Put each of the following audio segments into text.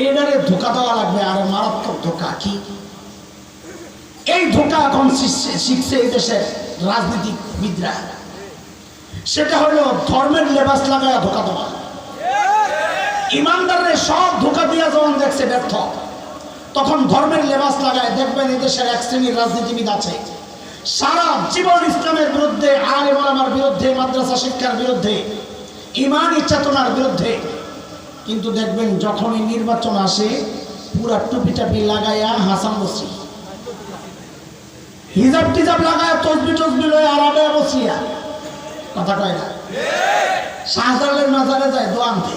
এবারে ধোকা দেওয়া লাগবে। আরে মারাত্মক ধোকা। কি এই ধোকা এখন শিখছে এই দেশের রাজনীতিবিদরা। সেটা হলো ধর্মের লেবাস লাগায় ধোকা দেওয়া। ইমানদারের সব ধোকা দিয়া যখন দেখছে ব্যর্থ, তখন ধর্মের লেবাস লাগায়। দেখবেন এই দেশের এক শ্রেণীর রাজনীতিবিদ আছে, সারা জীবন ইসলামের বিরুদ্ধে, আলেম ওলামার বিরুদ্ধে, মাদ্রাসা শিক্ষার বিরুদ্ধে, ইমানি চেতনার বিরুদ্ধে। কিন্তু দেখবেন যখনই নির্বাচন আসে, পুরা টুপি টাপি লাগাইয়া হাসান বসি, হিজাব টিজাব লাগায়, তসবি টসবি লয়ে আরামে বসিয়া কথা কয় না। শাহজালালের মাজারে যায় দোয়া আনতে,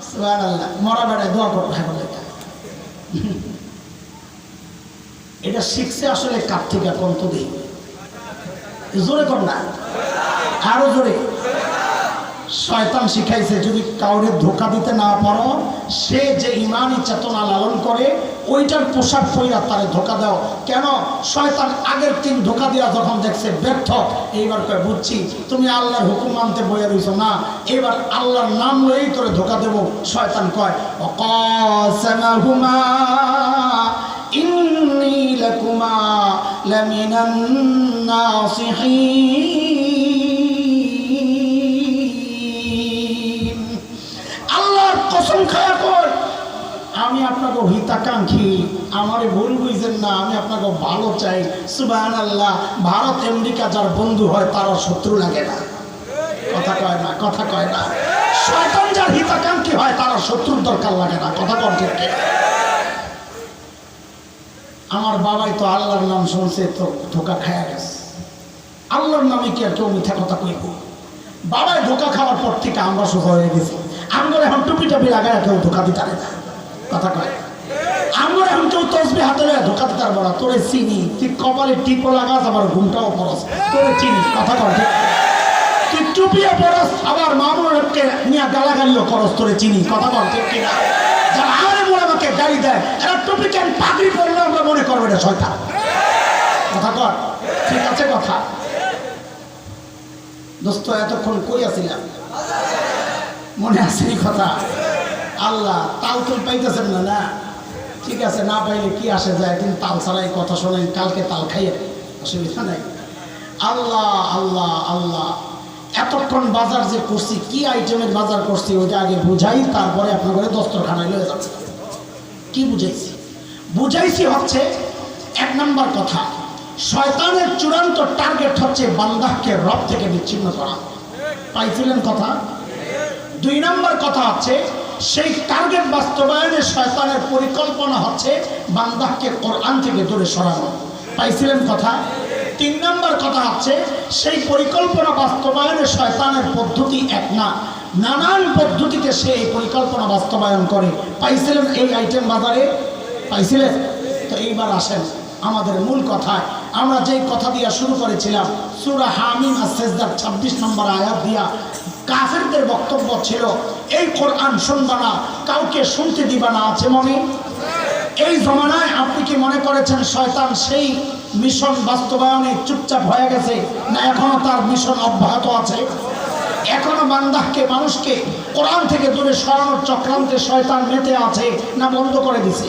সুবহানাল্লাহ, মরা বেড়ায় দোয়া করবে। এটা শিখছে আসলে কার থেকে? কোন তো দিই জোরে কর না, আরো জোরে। শয়তান শিখাইছে যদি কাউরে ধোকা দিতে না পারো, সে যে ইমানি চেতনা লালন করে ওইটার পোশাক পরিয়া তারে ধোকা দাও। কেন? শয়তান আগের দিন ধোকা দিয়া যখন দেখছে ব্যর্থ, এইবার কয় বুঝছি তুমি আল্লাহর হুকুম মানতে বইয়া রইছ না, এবার আল্লাহর নাম লয়েই তোরে ধোকা দেব। শয়তান কয় ওয়াকাসামাহুমা ইন্নী লাকুমা লামিনান নাসিহিন। আল্লাহর কসম খায়া কয় আমি আপনাকে হিতাকাঙ্ক্ষী, আমারে ভুল বুঝছেন না, আমি আপনাকে ভালো চাই। সুবহানাল্লাহ। ভারত আমেরিকা যার বন্ধু হয় তার শত্রু লাগে না। কথা কয় না, কথা কয় না। শয়তান যার হিতাকাঙ্ক্ষী হয় তার শত্রুর দরকার লাগে না। কথা কন ঠিক? আমার বাবাই তো আল্লাহর নাম শুনছে তো ধোকা খায়া গেছে। আল্লাহর নামে কি আর কেউ মিথ্যা কথা কইব? বাবাই ধোকা খাওয়ার পর থেকে আমরা সোজা হয়ে গেছি। আমরা এখন টুপি টাপি লাগায় কেউ ধোকা দিতে পারে না। কথা কয়। আমরা এখন কেউ তসবি হাতে ধোকা দিতে পারবো না। তোরে চিনি, তুই কপালে টিপও লাগাস, আবার ঘুমটাও পরস, তোরে চিনি। কথা কয়। তুই টুপিও পরস, আবার মামুনকে নিয়ে গালাগালিও করস, তোরে চিনি। কথা কয় ঠিক কিনা? যারা আলেম ওলামাকে গালি দেয়, এরা টুপি কেন পাগড়ি পরলে আমরা মনে করবো এটা শয়তান। কথা কয় ঠিক আছে? কথা দোস্ত, এতক্ষণ কই আছিলাম? মনে আছে কথা? আল্লাহ তাল তুল পাইতেছেন না? না ঠিক আছে, না পাইলে কি আসে যায়, একদিন তাল ছাড়াই কথা শোনেন, কালকে তাল খাইয়ে, অসুবিধা নাই। আল্লাহ আল্লাহ আল্লাহ, এতক্ষণ বাজার যে করছি, কি আইটেমের বাজার করছি ওইটা আগে বুঝাই, তারপরে আপনার ঘরে দস্তরখানায় লয়ে যাচ্ছে। কি বুঝাইছি? বুঝাইছি হচ্ছে এক নম্বর কথা, শয়তানের চূড়ান্ত টার্গেট হচ্ছে বান্দাকে রব থেকে বিচ্ছিন্ন করা। পাইছিলেন কথা? দুই নম্বর কথা হচ্ছে সেই টার্গেট বাস্তবায়নে শয়তানের পরিকল্পনা হচ্ছে বান্দাকে কোরআন থেকে দূরে সরানো। পাইছিলেন কথা? তিন নম্বর কথা হচ্ছে সেই পরিকল্পনা বাস্তবায়নে শয়তানের পদ্ধতি এক না, নানান পদ্ধতিতে সে এই পরিকল্পনা বাস্তবায়ন করে। পাইছিলেন এই আইটেম বাজারে? পাইছিলেন? তো এইবার আসেন আমাদের মূল কথায়। আমরা যেই কথা দিয়া শুরু করেছিলাম, সূরা হামিম আর-সেজদার 26 নম্বর আয়াত দিয়া কাফেরদের বক্তব্য ছিল এই কোরআন শুনবা না, কাউকে শুনতে দিবা না। আছে মনে? এই জমানায় আপনি কি মনে করেছেন শয়তান সেই মিশন বাস্তবায়নে চুপচাপ হয়ে গেছে, না এখনো তার মিশন অব্যাহত আছে? এখনো বান্দাকে, মানুষকে কোরআন থেকে দূরে সরানোর চক্রান্তে শয়তান মেতে আছে, না বন্ধ করে দিছে?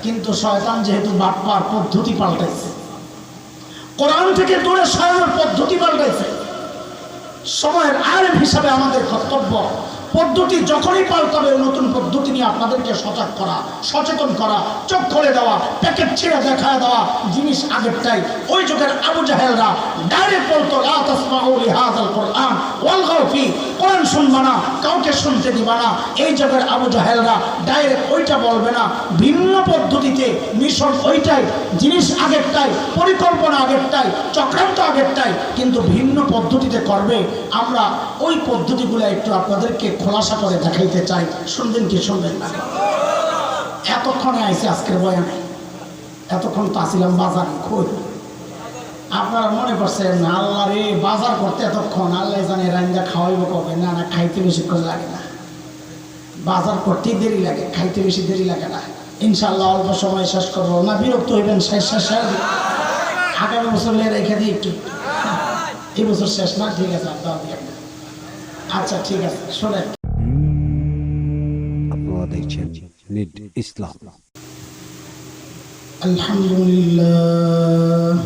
কিন্তু শয়তান যেহেতু বাটপার, পদ্ধতি পাল্টাইছে, কোরআন থেকে দূরে সরানোর পদ্ধতি পাল্টাইছে। সময়ের আলেম হিসাবে আমাদের কর্তব্য পদ্ধতি যখনই পাল্টাবে নতুন পদ্ধতি নিয়ে আপনাদেরকে সজাগ করা, সচেতন করা, চোখ খুলে দেওয়া, প্যাকেট ছিঁড়ে দেখায় দেওয়া। জিনিস আগেরটাই। ওই যুগের আবু জাহেলরা ডাইরেক্ট বলতো লা তাসমাউ লিহাযাল কোরআন ওয়ালগাউ ফি, কোরআন শুনবা না, কাউকে শুনতে দিবা না। এই যুগের আবু জাহেলরা ডাইরেক্ট ওইটা বলবে না, ভিন্ন পদ্ধতিতে মিশন ওইটাই, জিনিস আগেরটাই, পরিকল্পনা আগেরটাই, চক্রান্ত আগেরটাই, কিন্তু ভিন্ন পদ্ধতিতে করবে। আমরা ওই পদ্ধতিগুলো একটু আপনাদেরকে খোলাসা করে দেখাইতে চাই। শুনবেন কি শুনবেন না? এতক্ষণে আইসি আজকের বয়ানে, এতক্ষণ তো আসিলাম বাজারে। খুব আপনারা মনে করছেন আল্লাহ রে বাজার করতে এতক্ষণ, আল্লাহ জানে রান্দা খাওয়াইব কবে। না না, খাইতে বেশিক্ষণ লাগে না, বাজার করতেই দেরি লাগে, খাইতে বেশি দেরি লাগে না। ইনশাল্লাহ অল্প সময় শেষ করবো না, বিরক্ত হইবেন। শেষ আগামী বছর রেখে দিই একটু, এই বছর শেষ না? ঠিক আছে, আচ্ছা ঠিক আছে। শোনেন, আপনারা দেখছেন নিড ইসলাম। আলহামদুলিল্লাহ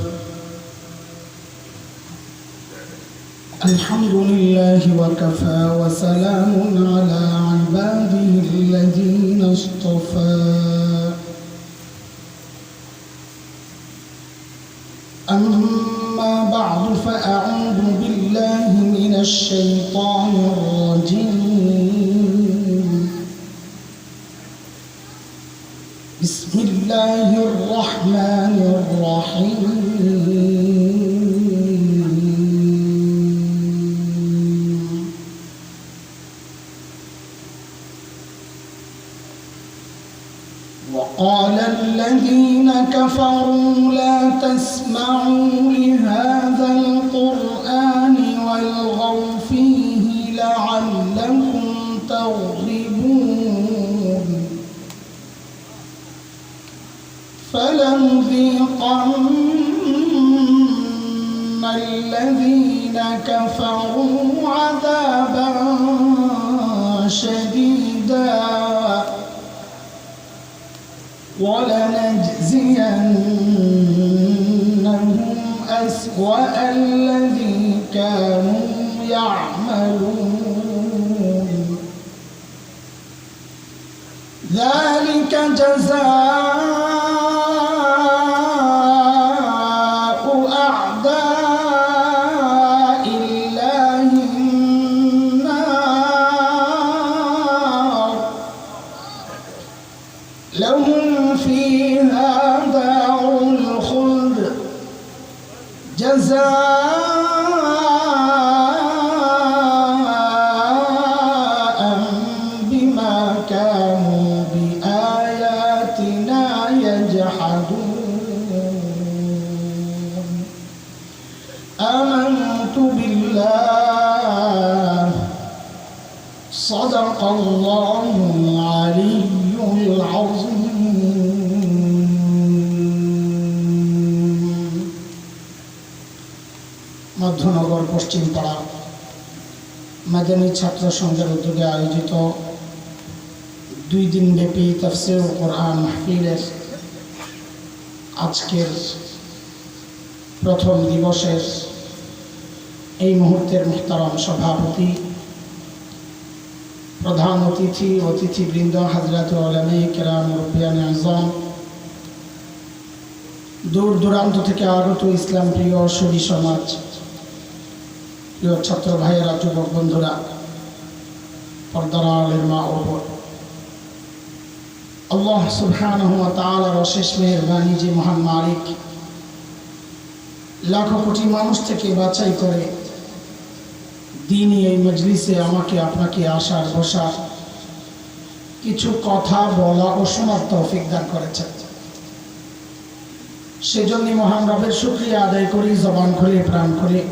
আলহামদুলিল্লাহি ওয়া কাফা ওয়া সালামুন আলা ইবাদিহিল্লাযীনা ইসতাফা أما بعد فأعوذ بالله من الشيطان الرجيم بسم الله الرحمن الرحيم وقال الذين كفروا لا تسمعوا لهذا القرآن والغوا فيه لعلكم تغلبون فلنذيقن الذين كفروا عذابا شديدا ولنجزينهم أسوأ الذي كانوا يعملون ذلك جزاء أعداء الله النار لهم فيها دار الخلد جزاء بما كانوا بآياتنا يجحدون آمنت بالله صدق الله العلي العظيم মধ্যনগর পশ্চিমপাড়া মাদানী ছাত্র সংঘের উদ্যোগে আয়োজিত 2 দিনব্যাপী তাফসীরুল কোরআন মাহফিলের আজকের প্রথম দিবসের এই মুহূর্তের মুহতারাম সভাপতি, প্রধান অতিথি, অতিথিবৃন্দ, হাজরাত উলামায়ে কেরাম, মুরব্বিয়ানে আযম, দূর দূরান্ত থেকে আগত ইসলাম প্রিয় সুধী সমাজ, প্রিয় ছাত্র ভাইয়েরা, যুবক বন্ধুরা, পর্দার আড়ালের মা ও বোন, আল্লাহ সুবহানাহু ওয়া তাআলার অশেষ মেহেরবানি যে মহান মালিক লাখো কোটি মানুষ থেকে বাছাই করে দিনই এই মজলিসে আমাকে আপনাকে আসার বসার কিছু কথা বলা ও শোনার তৌফিক দান করেছেন। সেজন্য মহান রবের শুকরিয়া আদায় করি, জবান খুলে প্রাণ খুলে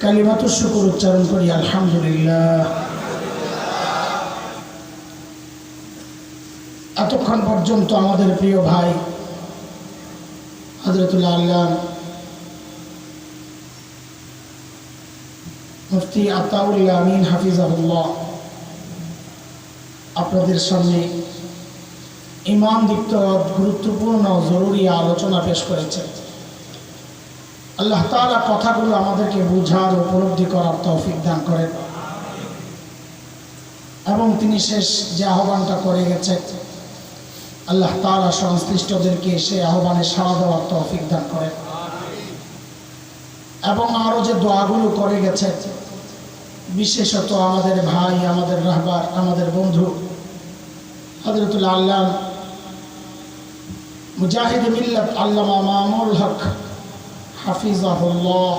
কালিমাতুশ শুকর উচ্চারণ করি, আলহামদুলিল্লাহ। এতক্ষণ পর্যন্ত আমাদের প্রিয় ভাই হযরতুল আল্লাহ মুফতি আতাউল আমিন হাফিজাহুল্লাহ আপনাদের সামনে ইমান দীপ্ত গুরুত্বপূর্ণ জরুরি আলোচনা পেশ করেছেন। আল্লাহ তাআলা কথাগুলো আমাদেরকে বুঝার, উপলব্ধি করার তৌফিক দান করেন এবং তিনি শেষ যে আহ্বানটা করে গেছেন আল্লাহ তাআলা সংশ্লিষ্টদেরকে সেই আহ্বানে সাড়া দেওয়ার তৌফিক দান করেন এবং আরও যে দোয়াগুলো করে গেছে, বিশেষত আমাদের ভাই, আমাদের রাহবার, আমাদের বন্ধু হযরতুল আল্লাহ মুজাহিদ মিল্লাত আল্লামা মামুনুল হক হাফিজাহুল্লাহ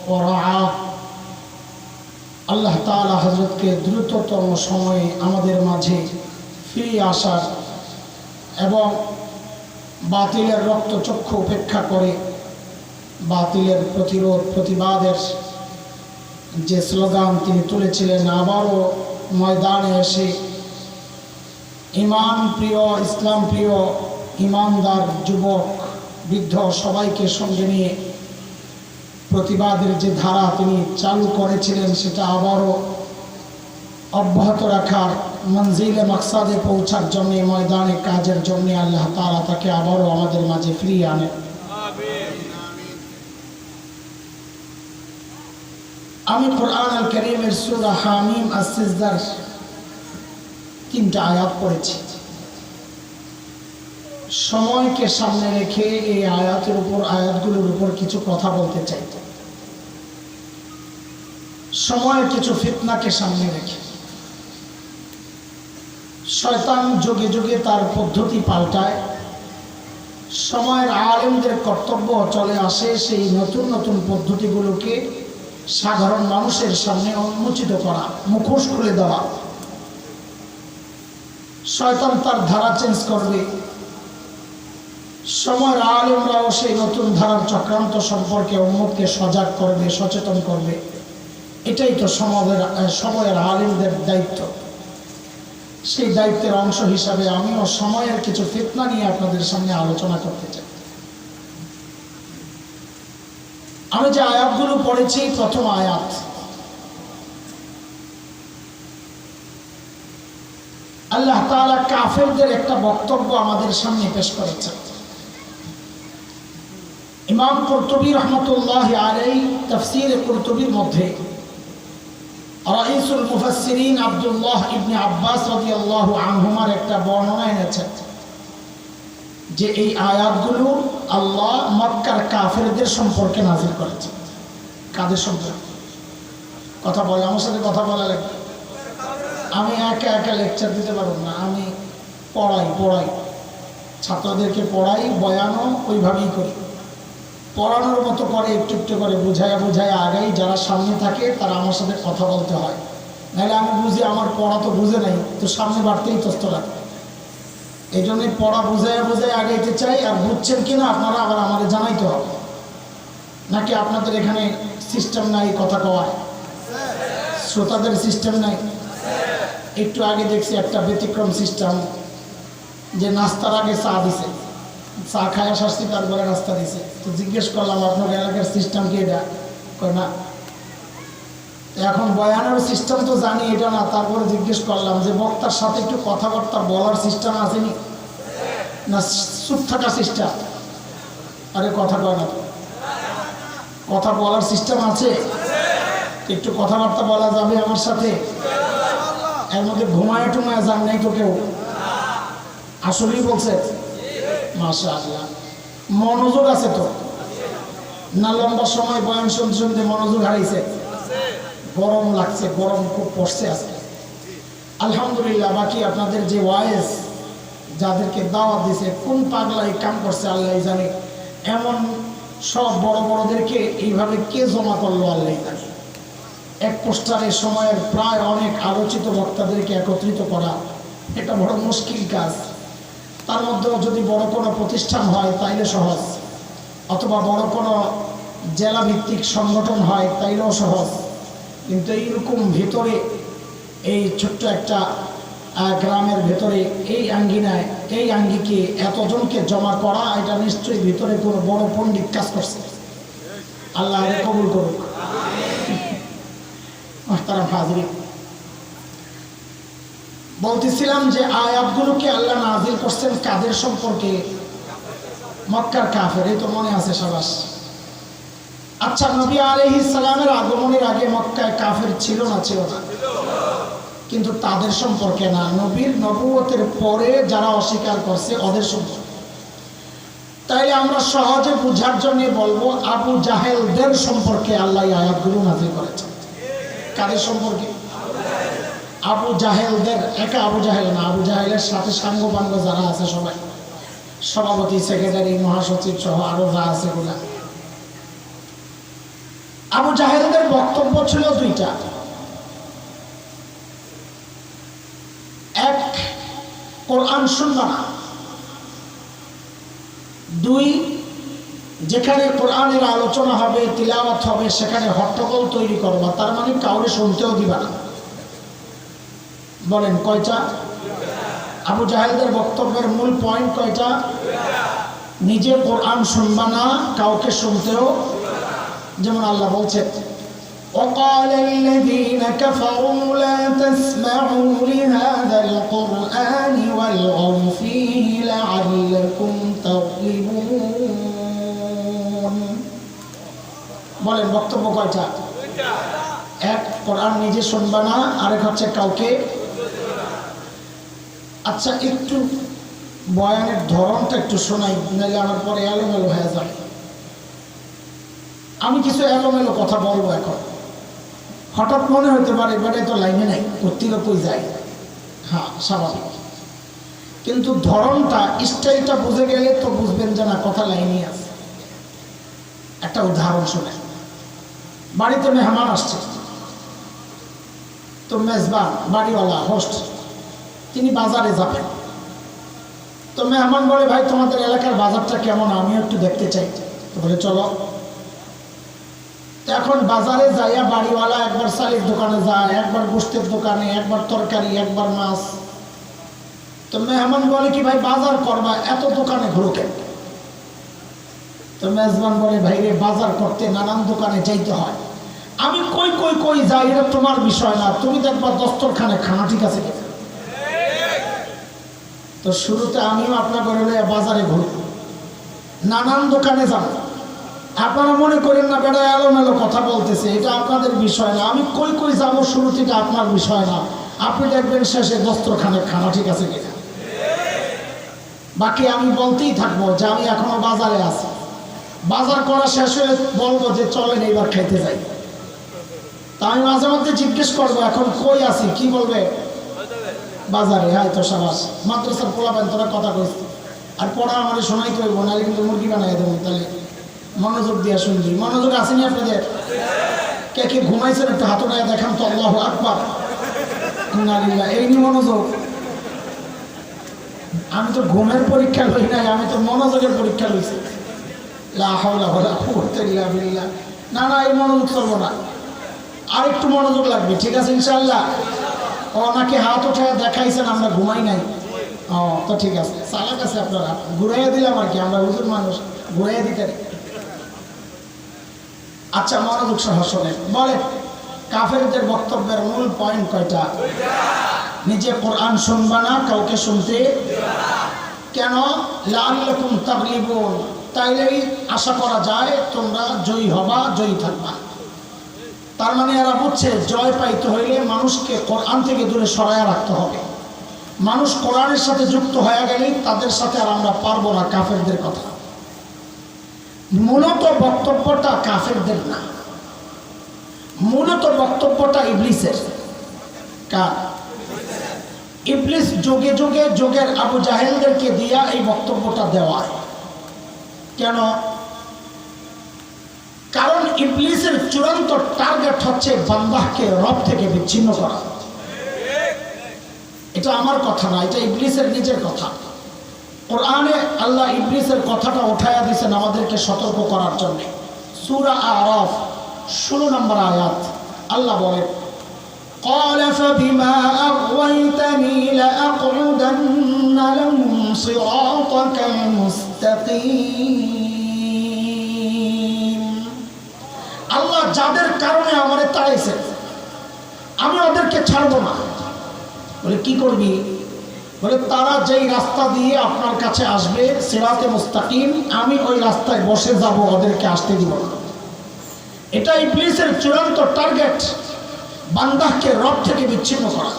ওয়া রাআহ, আল্লাহ তাআলা হযরতকে দ্রুততম সময়ে আমাদের মাঝে ফিরে আসার এবং বাতিলের রক্তচক্ষু উপেক্ষা করে বাতিলের প্রতিরোধ প্রতিবাদের যে স্লোগান তিনি তুলেছিলেন, আবারও ময়দানে এসে ইমান প্রিয়, ইসলাম প্রিয়, ইমানদার যুবক, বৃদ্ধ সবাইকে সঙ্গে নিয়ে প্রতিবাদের যে ধারা তিনি চালু করেছিলেন সেটা আবারও অব্যাহত রাখার মঞ্জিলে মাকসাদে পৌঁছার জন্য, ময়দানে কাজের জন্য আল্লাহ তাআলা তাকে আবারও আমাদের মাঝে ফিরিয়ে আনে। আমি কোরআন আল কারীমের সূরা হামিম আস-সিজদার 3টা আয়াত পড়েছি। সময়কে সামনে রেখে এই আয়াতগুলোর উপর কিছু কথা বলতে চাই। সময়ের কিছু ফিতনাকে সামনে রেখে শয়তান যুগে যুগে তার পদ্ধতি পাল্টায়। সময়ের আলেমদের কর্তব্য চলে আসে সেই নতুন নতুন পদ্ধতিগুলোকে সাধারণ মানুষের সামনে উন্মোচিত করা, মুখোশ খুলে দেওয়া। শয়তান তার ধারা চেঞ্জ করবে, সময়ের আলেমরাও সেই নতুন ধারার চক্রান্ত সম্পর্কে উম্মতকে সজাগ করবে, সচেতন করবে। এটাই তো সময়ের আলেমদের দায়িত্ব। সেই দায়িত্বের অংশ হিসাবে আমিও সময়ের কিছু ফিতনা নিয়ে আপনাদের সামনে আলোচনা করতে চাই। আমি যে আয়াতগুলো পড়েছি, প্রথম আয়াত আল্লাহ তাআলা কাফেরদের একটা বক্তব্য আমাদের সামনে পেশ করেছেন। ইমাম কুরতুবী রাহমাতুল্লাহি আলাইহি তাফসীর কুরতুবীর মধ্যে রাইসুল মুফাসসিরিন আব্দুল্লাহ ইবনে আব্বাস রাদিয়াল্লাহু আনহুমার একটা বর্ণনা এনেছেন যে এই আয়াতগুলো আল্লাহ মক্কার কাফেরদের সম্পর্কে নাযিল করেছেন। কাদের সম্পর্কে? কথা বলে, আমার সাথে কথা বলা লাগবে। আমি একা একা লেকচার দিতে পারব না। আমি পড়াই ছাত্রদেরকে পড়াই, বয়ানও ওইভাবেই করি। পড়ানোর মতো করে একটু একটু করে বুঝায়া আগাই। যারা সামনে থাকে তারা আমার সাথে কথা বলতে হয়, নাহলে আমি বুঝি আমার পড়া তো বুঝে নাই, তো সামনে বাড়তেই তস্ত লাগে। এই জন্যই পড়া বুঝাইয়া আগাইতে চাই। আর বুঝছেন কিনা আপনারা আবার আমাদের জানাইতে হবে। নাকি আপনাদের এখানে সিস্টেম নাই কথা কওয়ার? শ্রোতাদের সিস্টেম নাই? একটু আগে দেখছি একটা ব্যতিক্রম সিস্টেম, যে নাস্তার আগে চা দিছে, চা খায় আসছি, তারপরে নাস্তা দিছে। তো জিজ্ঞেস করলাম আপনার এলাকার সিস্টেম কি এটা? কয় না। এখন বয়ানের সিস্টেম তো জানি এটা না, তারপরে জিজ্ঞেস করলাম যে বক্তার সাথে একটু কথাবার্তা বলার সিস্টেম আসেনি না, চুপ থাকা সিস্টেম? আরে কথা কয় না তো, কথা বলার সিস্টেম আছে? একটু কথাবার্তা বলা যাবে আমার সাথে? এর মধ্যে ঘুমায় টুমায় যান নাই তো কেউ? আসলেই বলছে? মাশাআল্লাহ, মনোযোগ আছে তো না? লম্বা সময় বয়ান শুনতে শুনতে মনোযোগ হারাইছে? গরম লাগছে, গরম খুব পড়ছে আজকে। আলহামদুলিল্লাহ। বাকি আপনাদের যে ওয়াইজ যাদেরকে দাওয়াত দিছে, কোন পাগলাই কাম করছে আল্লাহ জানে। এমন সব বড় বড়দেরকে এইভাবে কে জমা করলো আল্লাহ জানে। এক পোস্টারে সময়ের প্রায় অনেক আলোচিত বক্তাদেরকে একত্রিত করা, এটা বড় মুশকিল কাজ। তার মধ্যেও যদি বড় কোনো প্রতিষ্ঠান হয় তাইলে সহজ, অথবা বড় কোনো জেলা ভিত্তিক সংগঠন হয় তাইলেও সহজ। কিন্তু এইরকম ভেতরে, এই ছোট্ট একটা গ্রামের ভেতরে, এই আঙ্গিনায়, এই আঙ্গিকে এতজনকে জমা করা, এটা নিশ্চয়ই ভিতরে কোনো বড় পণ্ডিত কাজ করছে। আল্লাহ কবুল করুক। মুহতারাম হাজিরিন, বলতেছিলাম যে আয়াতগুলোকে আল্লাহ নাজিল করছেন কাদের সম্পর্কে? মক্কার কাফের। এই তো মনে আছে সবাস। আচ্ছা, নবী আলাইহিস সালামের আগমনের আগে মক্কায় কাফের ছিল না? ছিল না? কিন্তু তাদের সম্পর্কে না, নবীর নবুয়তের পরে যারা অস্বীকার করছে ওদের সম্পর্কে। তাইলে আমরা সহজে বুঝার জন্য বলবো, আবু জাহেলদের সম্পর্কে আল্লাহ আয়াতগুলো নাজিল করেছেন। কাদের সম্পর্কে? আবু জাহেলদের। একা আবু জাহেল না, আবু জাহেলের সাথে সাঙ্গপাঙ্গ যারা আছে সবাই, সভাপতি, সেক্রেটারি, মহাসচিব সহ আরো যা আছে গুলা। আবু জাহেলদের বক্তব্য ছিল দুইটা। এক, কোরআন শুনবা না। দুই, যেখানে কোরআনের আলোচনা হবে, তিলাওয়াত হবে, সেখানে হট্টগোল তৈরি করবা। তার মানে কাউরে শুনতেও দিবা না। বলেন কয়টা? আবু জাহেলদের বক্তব্যের মূল পয়েন্ট কয়টা? নিজে কোরআন শুনবা না, কাউকে শুনতেও। যেমন আল্লাহ বলছেন, وقال الذين كفروا لا تسمعوا لهذا القرآن والغوا فيه لعلكم تغلبون বলেন বক্তব্য কয়টা? এক, কোরআন নিজে শুনবা না, আরেক হচ্ছে কাউকে। আচ্ছা, একটু বয়ানের ধরনটা একটু শোনাই, নাহলে আমার পরে এলোমেলো হয়ে যাবে। আমি কিছু এলোমেলো কথা বলবো এখন। হঠাৎ মনে হতে পারে এবারে তো লাইনে নাই, কোত্থেকে কই যায়, হ্যাঁ স্বাভাবিক, কিন্তু ধরনটা স্টাইলটা বুঝে গেলে তো বুঝবেন যে না কথা লাইনে আছে। একটা উদাহরণ শুনে, বাড়িতে মেহমান আসছে, তো মেজবান বাড়িওয়ালা হোস্ট তিনি বাজারে যাবেন। তো মেহমান বলে, ভাই তোমাদের এলাকার বাজারটা কেমন, আমিও একটু দেখতে চাই। তো বলে চলো। এখন বাজারে যাইয়া বাড়িওয়ালা একবার চালের দোকানে যায়, একবার গোশতের দোকানে, একবার তরকারি, একবার মাছ। তো মেহমান বলে কি, ভাই বাজার করবা, এত দোকানে ঘুরো কেন? তো মেজবান বলে, ভাই রে, বাজার করতে নানান দোকানে যাইতে হয়, আমি কই কই কই যাই, এটা তোমার বিষয় না, তুমি দেখবা দস্তরখানে খানা ঠিক আছে কিনা। তো শুরুতে আমিও আপনার করে বাজারে ঘুরব, নানান দোকানে যাব, আপনারা মনে করেন না বেটা এলোমেলো কথা বলতেছে, এটা আপনাদের বিষয় না, আমি কই কই যাবো শুরু থেকে আপনার বিষয় না, আপনি দেখবেন শেষে দস্তরখানে খানা ঠিক আছে কিনা। বাকি আমি বলতেই থাকবো যে আমি এখনো বাজারে আছি, বাজার করা শেষ হয়ে বলবো যে চলেন এইবার খাইতে যাই। তা আমি মাঝে মধ্যে জিজ্ঞেস করবো এখন কই আছি, কি বলবে? বাজারে। হ্যাঁ তো সাবাস, মাদ্রাসার পোলাপান তোরা কথা কইস, আর পড়া আমার শোনাই তো হইব, নাহলে কিন্তু মুরগি বানাই দেবো। তাহলে মনোযোগ দিয়ে শুনবি। মনোযোগ আসেনি আপনাদের? কে কে ঘুমাইছেন একটু হাত উঠাইয়া দেখান তো, আল্লাহু আকবার। এই নি মনোযোগ। আমি তো ঘুমের পরীক্ষা লই নাই, আমি তো মনোযোগের পরীক্ষা লইছি। লা হাওলা ওয়ালা কুওয়াতা ইল্লা বিল্লাহ। না না, এই মনোযোগ চলবো না, আর একটু মনোযোগ লাগবে, ঠিক আছে ইনশাআল্লাহ। ওনাকে হাত উঠাইয়া দেখাইছেন আমরা ঘুমাই নাই, ও তো ঠিক আছে, চালাক আছে আপনারা, ঘুরাইয়া দিলাম আর কি, আমরা হুজুর মানুষ, ঘুরাইয়া দিতে। আচ্ছা, মনোযোগ সহ শোনেন। বলে কাফেরদের বক্তব্যের মূল পয়েন্ট কয়টা? নিজে কোরআন শুনবা না, কাউকে শুনতে কেন? লাআল্লাকুম তাগলিবুন, তাইলেই আশা করা যায় তোমরা জয়ী হবা, জয়ী থাকবা। তার মানে এরা বুঝছে জয় পাইতে হইলে মানুষকে কোরআন থেকে দূরে সরাইয়া রাখতে হবে। মানুষ কোরআনের সাথে যুক্ত হয়ে গেলেই তাদের সাথে আর আমরা পারবো না কাফেরদের কথা। মূলত বক্তব্যটা কাফেরদের না, মূলত বক্তব্যটা ইবলিসের। কার? ইবলিস যোগে যোগে যোগের আবু জাহেলদেরকে দিয়া এই বক্তব্যটা দেওয়া। কেন? কারণ ইবলিসের চূড়ান্ত টার্গেট হচ্ছে বান্দাহকে রব থেকে বিচ্ছিন্ন করা। এটা আমার কথা না, এটা ইবলিসের নিজের কথা। কোরআনে আল্লাহ ইবলিসের কথাটা উঠাইয়া দিয়েছেন আমাদেরকে সতর্ক করার জন্য। সূরা আরাফ 16 নম্বর আয়াত আল্লাহ বলেন, قال فبما أغويتني لأقعدن لهم صراطك المستقيم। আল্লাহ যাদের কারণে আমারে তাড়াইছে আমি ওদেরকে ছাড়বো না। বলে কি করবি? বলে তারা যেই রাস্তা দিয়ে আপনার কাছে আসবে সিরাতে মুস্তাকিম, আমি ওই রাস্তায় বসে যাব, ওদেরকে আসতে দিব না। এটা ইবলিসের চূড়ান্ত টার্গেট, বান্দাকে রব থেকে বিচ্ছিন্ন করা।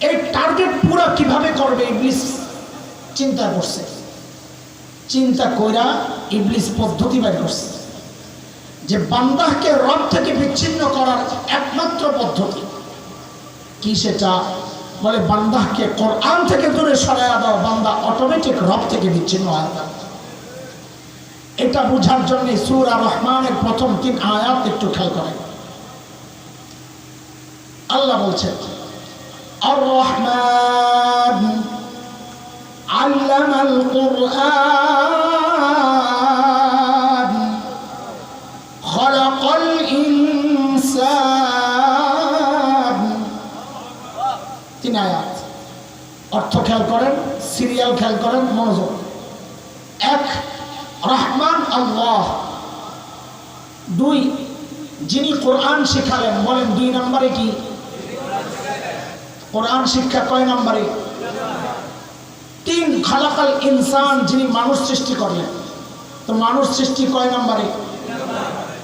এই টার্গেট পুরো কিভাবে করবে ইবলিস চিন্তা করছে, চিন্তা কইরা ইবলিস পদ্ধতি বের করছে যে বান্দাকে রব থেকে বিচ্ছিন্ন করার একমাত্র পদ্ধতি কি সেটা? বলে বান্দাকে কোরআন থেকে দূরে সরাইয়া দাও, বান্দা অটোমেটিক রব থেকে বিচ্ছিন্ন হয়ে যাবে। এটা বোঝার জন্য সূরা রহমানের প্রথম 3 আয়াত একটু খেয়াল করেন। আল্লাহ বলছেন, আর রহমান আল্লামাল কুরআন খালাকাল ইনসান। 3 আয়াত অর্থ খেয়াল করেন, সিরিয়াল খেয়াল করেন, মনোযোগ। 1, রহমান আল্লাহ। 2, যিনি কোরআন শিখালেন, বলেন 2 নম্বরে কি? কোরআন শিক্ষা কয় নম্বরে? 3 খালাকাল ইনসান, যিনি মানুষ সৃষ্টি করলেন। তো মানুষ সৃষ্টি কয় নম্বরে?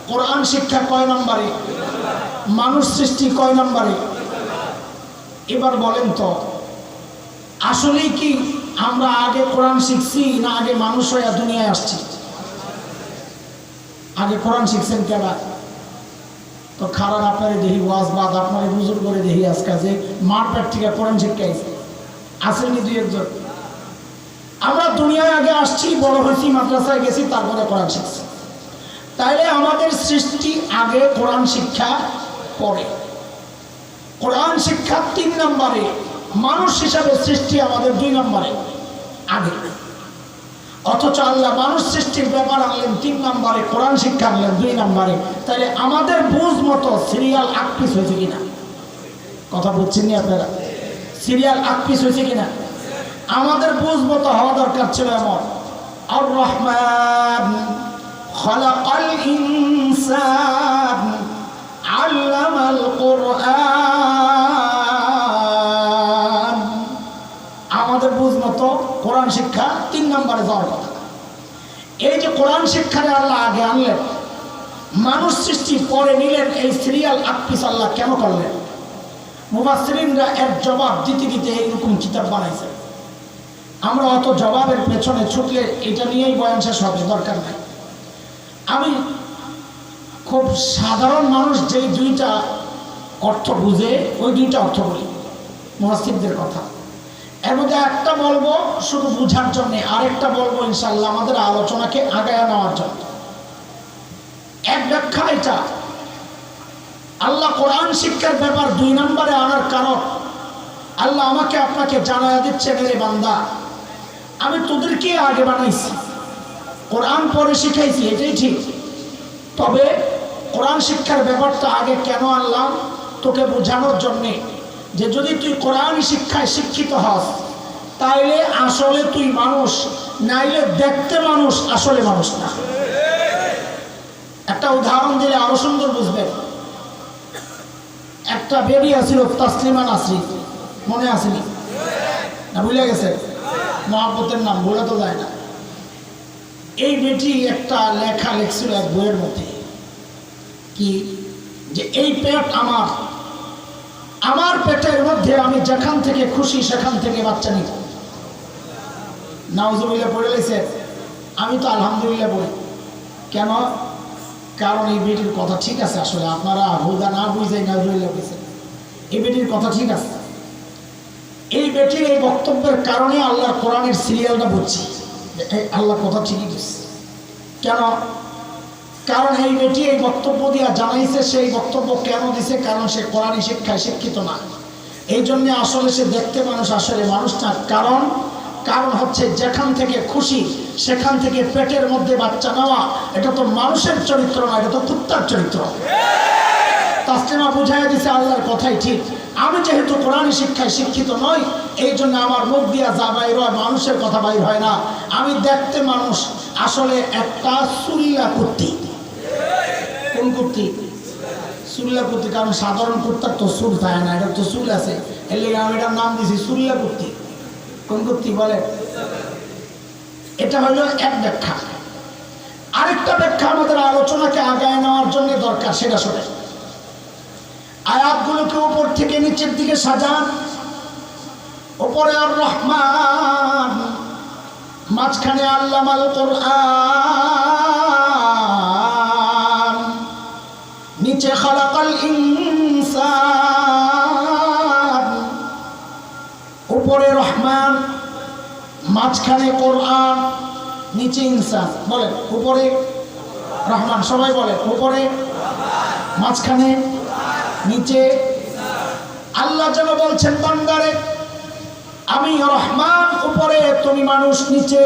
কোরআন শিক্ষা কয় নম্বরে? মানুষ সৃষ্টি কয় নম্বরে? এবার বলেন তো আসলে কি আমরা আগে কোরআন শিখছি না আগে মানুষ হয়ে দুনিয়ায় আসছি? আগে কোরআন শিখছেন কেবা? তো খারাপ আপনার দেখি ওয়াজ বাদ আপনার বুজুর্গ করে দেখি আজকে যে মার পেট থেকে কোরআন শিক্ষা আসেনি 2-1 জন। আমরা দুনিয়ায় আগে আসছি, বড় হয়েছি, মাদ্রাসায় গেছি, তারপরে কোরআন শিখছি। তাইলে আমাদের সৃষ্টি আগে, কোরআন শিক্ষা পরে। কোরআন শিক্ষা 3 নম্বরে, মানুষ হিসাবে সৃষ্টি আমাদের 2 নম্বরে আগে। অথচ আল্লাহ মানুষ সৃষ্টির ব্যাপার আনলেন 3 নম্বরে, কোরআন শিক্ষা আনলেন 2 নম্বরে। তাহলে আমাদের বুঝ মতো সিরিয়াল 8 পিস হয়েছে কিনা? কথা বুঝছেন নি আপনারা? সিরিয়াল 8 পিস হয়েছে কিনা? আমাদের বুঝ মতো হওয়া দরকার ছিল এমন, আর রহমান খালাকাল ইনসান আল্লামাল কোরআন। আমাদের বুঝ মতো কোরআন শিক্ষা 3 নম্বরে যাওয়ার কথা। এই যে কোরআন শিক্ষারে আল্লাহ আগে আনলেন, মানুষ সৃষ্টি পরে নিলেন, এই সিরিয়াল 8 পিস আল্লাহ কেন করলেন? মুফাসসিরিনরা এর জবাব দিতে দিতে এইরকম কিতাব বানাইছে। আমরা অত জবাবের পেছনে ছুটলে এটা নিয়েই বয়ান শেষ হবে, দরকার নাই। আমি খুব সাধারণ মানুষ যেই 2টা অর্থ বুঝে ওই 2টা অর্থ বলি মুফাসসিরদের কথা। এর মধ্যে একটা বলবো শুধু বুঝার জন্য, আরেকটা বলবো ইনশাআল্লাহ আমাদের আলোচনাকে আগায় নেওয়ার জন্য। এক ব্যাখ্যা এটা, আল্লাহ কোরআন শিক্ষার ব্যাপার 2 নম্বরে আনার কারণ আল্লাহ আমাকে আপনাকে জানায়া দিচ্ছে, মেরে বান্দা আমি তোদেরকে আগে বানাইছি, কোরআন পরে শিখাইছি, এটাই ঠিক। তবে কোরআন শিক্ষার ব্যাপারটা আগে কেন আনলাম? তোকে বোঝানোর জন্যে যে যদি তুই কোরআন শিক্ষায় শিক্ষিত হস তাইলে আসলে তুই মানুষ, নাইলে দেখতে মানুষ, আসলে মানুষ না। একটা উদাহরণ দিলে আরো সুন্দর বুঝবেন। একটা বেবি আছিল তাসলিমা নাসরিন, মনে আসেনি না? ভুলে গেছে? মহাব্বতের নাম ভুলে তো যায় না। এই বেটি একটা লেখা লিখছিল এক বইয়ের মধ্যে, কি যে এই পেট আমার, আমার পেটের মধ্যে আমি যেখান থেকে খুশি সেখান থেকে বাচ্চা নিব। নাউজুবিল্লাহ পড়ে লেছে, আমি তো আলহামদুলিল্লাহ বলি। কেন? কারণ এই বেটির কথা ঠিক আছে। আসলে আপনারা হুদা না বুঝে নাউজুবিল্লাহ বলছেন, এই বেটির কথা ঠিক আছে। এই বেটির এই বক্তব্যের কারণে আল্লাহর কোরআনের সিরিয়ালটা বুঝছি, আল্লাহ কথা ঠিকই দিচ্ছে। কেন? কারণ এই বেটি এই বক্তব্য দিয়া জানাইছে, সেই বক্তব্য কেন দিছে? কারণ সে কোরআনী শিক্ষায় শিক্ষিত না, এই জন্যে আসলে সে দেখতে মানুষ, আসলে মানুষ না। কারণ হচ্ছে যেখান থেকে খুশি সেখান থেকে পেটের মধ্যে বাচ্চা নেওয়া, এটা তো মানুষের চরিত্র না, এটা তো কুত্তার চরিত্র। তাসলিমা বুঝাই দিছে আল্লাহর কথাই ঠিক। আমি যেহেতু কোরআনী শিক্ষায় শিক্ষিত নই, এই জন্য আমার মুখ দিয়া যা বাইর হয় মানুষের কথা বাইর হয় না। আমি দেখতে মানুষ, আসলে একটা সুল্লা কুত্তি। কোন কুত্তি? সুল্লা কুত্তি। কারণ সাধারণ কুত্তার তো চুল থাকে না, এটা তো চুল আছে, এর লেগে আমি এটার নাম দিয়েছি সুল্লা কুত্তি। কোন কুত্তি বলে? এটা হলো এক ব্যাখ্যা। আরেকটা ব্যাখ্যা আমাদের আলোচনাকে আগায় নেওয়ার জন্য দরকার, সেটা শোনে। আয়াতগুলোকে উপর থেকে নিচের দিকে সাজান। উপরে আর রহমান, মাঝখানে আল্লামাল কোরআন, নিচে খালাকাল ইনসান। উপরে রহমান, মাঝখানে কোরআন, নিচে ইনসান। বলেন উপরে রহমান, সবাই বলে উপরে, মাঝখানে, নিচে। আল্লাহ যেন বলছেন বান্দারে, আমি রহমান উপরে, তুমি মানুষ নিচে।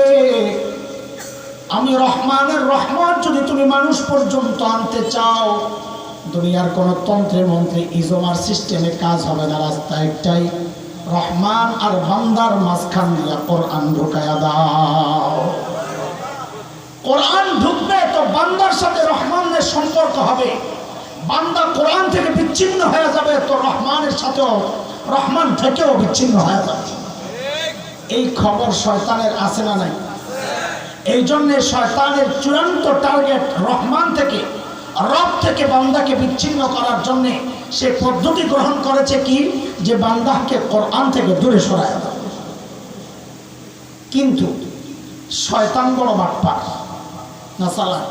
আমি রহমানের রহমান যদি তুমি মানুষ পর্যন্ত আনতে চাও, দুনিয়ার কোন তন্ত্রে মন্ত্রে ইজমার সিস্টেমে কাজ হবে না। রাস্তা একটাই, রহমান আর বান্দার মাঝখান দিয়া কোরআন ঢুকায়া দাও। কোরআন ঢুকবে তো বান্দার সাথে রহমানের সম্পর্ক হবে, বান্দা কোরআন থেকে বিচ্ছিন্ন হয়ে যাবে তো রহমানের সাথেও, রহমান থেকেও বিচ্ছিন্ন হয়ে যাবে। এই খবর শয়তানের আছে না নাই? এই জন্যে শয়তানের চূড়ান্ত টার্গেট রহমান থেকে, রব থেকে বান্দাকে বিচ্ছিন্ন করার জন্যে সে পদ্ধতি গ্রহণ করেছে কি, যে বান্দাকে কোরআন থেকে দূরে সরায় দেয়। কিন্তু শয়তান বড় বাটপার না চালাক?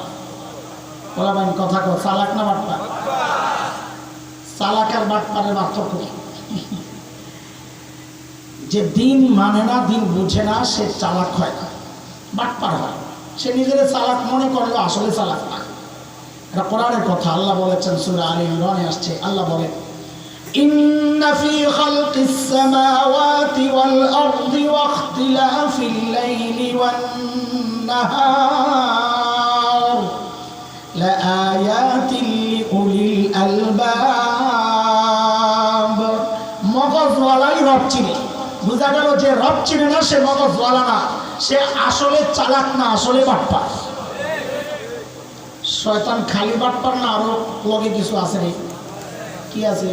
বলা ভাই কথা কো, চালাক না বাটপার? চালাক আর বাটপারের পার্থক্য কি? যে দিন মানে না, দিন বুঝে না, সে চালাক হয় না, বাটপার হয়। সে নিজের চালাক মনে করলো, আসলে চালাক না। এটা কোরআনের কথা, আল্লাহ বলেছেন সূরা আলে ইমরানে আসছে, আল্লাহ বলেন ইন্না ফি খালকিস সামাওয়াতি ওয়াল আরদি ওয়া ইখতিলাফিল লাইলি ওয়ান নাহার লাআয়াতিন লিউলিল আলবাব। মগজওয়ালাই রব চিনে। বুঝা গেল যে রব চিনে না সে মগজওয়ালা না, সে আসলে চালাক না, আসলে বাটপার। শয়তান খালি বাটপার না, আরো লগে কিছু আছে রে? কি আছে?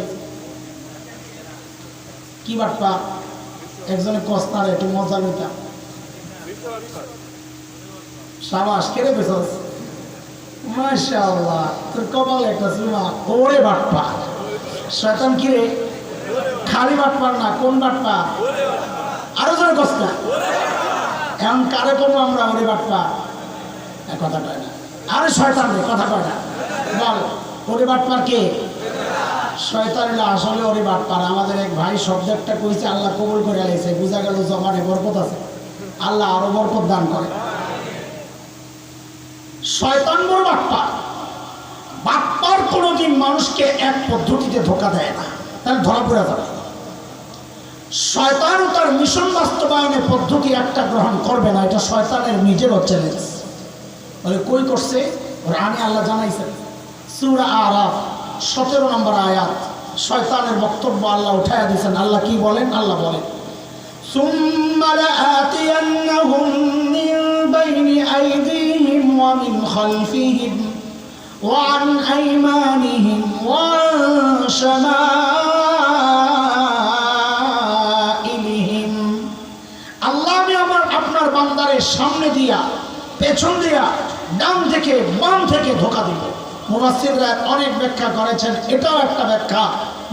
কি বাটপার? একজনে কস্তার একটু মজা লইতাম। সাবাস, কেড়ে পেছস, মাশাআল্লাহ, তোর কপালে একটা চুমা। ওরে বাটপার। শয়তান কি রে? খালি বাটপার না, কোন বাটপার? আরো জনে কস্তা। এখন কারে কম আমরা ওরে বাটপার? কথা কয় না। আরে শয়তান রে, কথা কয় না। বল ওরে বাটপার কে? শয়তান আসলে ওরে বাটপার। আমাদের এক ভাই শব্দ একটা কইছে, আল্লাহ কবুল করে আইছে, বুঝা গেল জমানে বরকত আছে, আল্লাহ আরো বরকত দান করে। শয়তান বড় বাটপার। বাটপার কোনোদিন মানুষকে এক পদ্ধতিতে ধোঁকা দেয় না, তাহলে ধরা পড়ে যাবে। শয়তানও তার মিশন বাস্তবায়নের পদ্ধতি একটা গ্রহণ করবে না, এটা শয়তানের নিজেরও চ্যালেঞ্জ। বলে কই করছে? কোরআনে আল্লাহ জানাইছেন সূরা আরাফ 17 নম্বর আয়াত। শয়তানের বক্তব্য আল্লাহ উঠায়া দিয়েছেন। আল্লাহ কি বলেন? আল্লাহ বলেন সুম্মা লাআতিয়ান্নাহুম মিন বাইনি আইদিহিম ওয়া মিন খালফিহিম ওয়া আন আইমানিহিম ওয়া আন শামাইলিহিম। আল্লাহ আমি আপনার বান্দারের সামনে দিয়া, পেছন দিয়া, ডান থেকে বাম থেকে ধোঁকা দিব। মুফাসসিররা অনেক ব্যাখ্যা করেছেন, এটাও একটা ব্যাখ্যা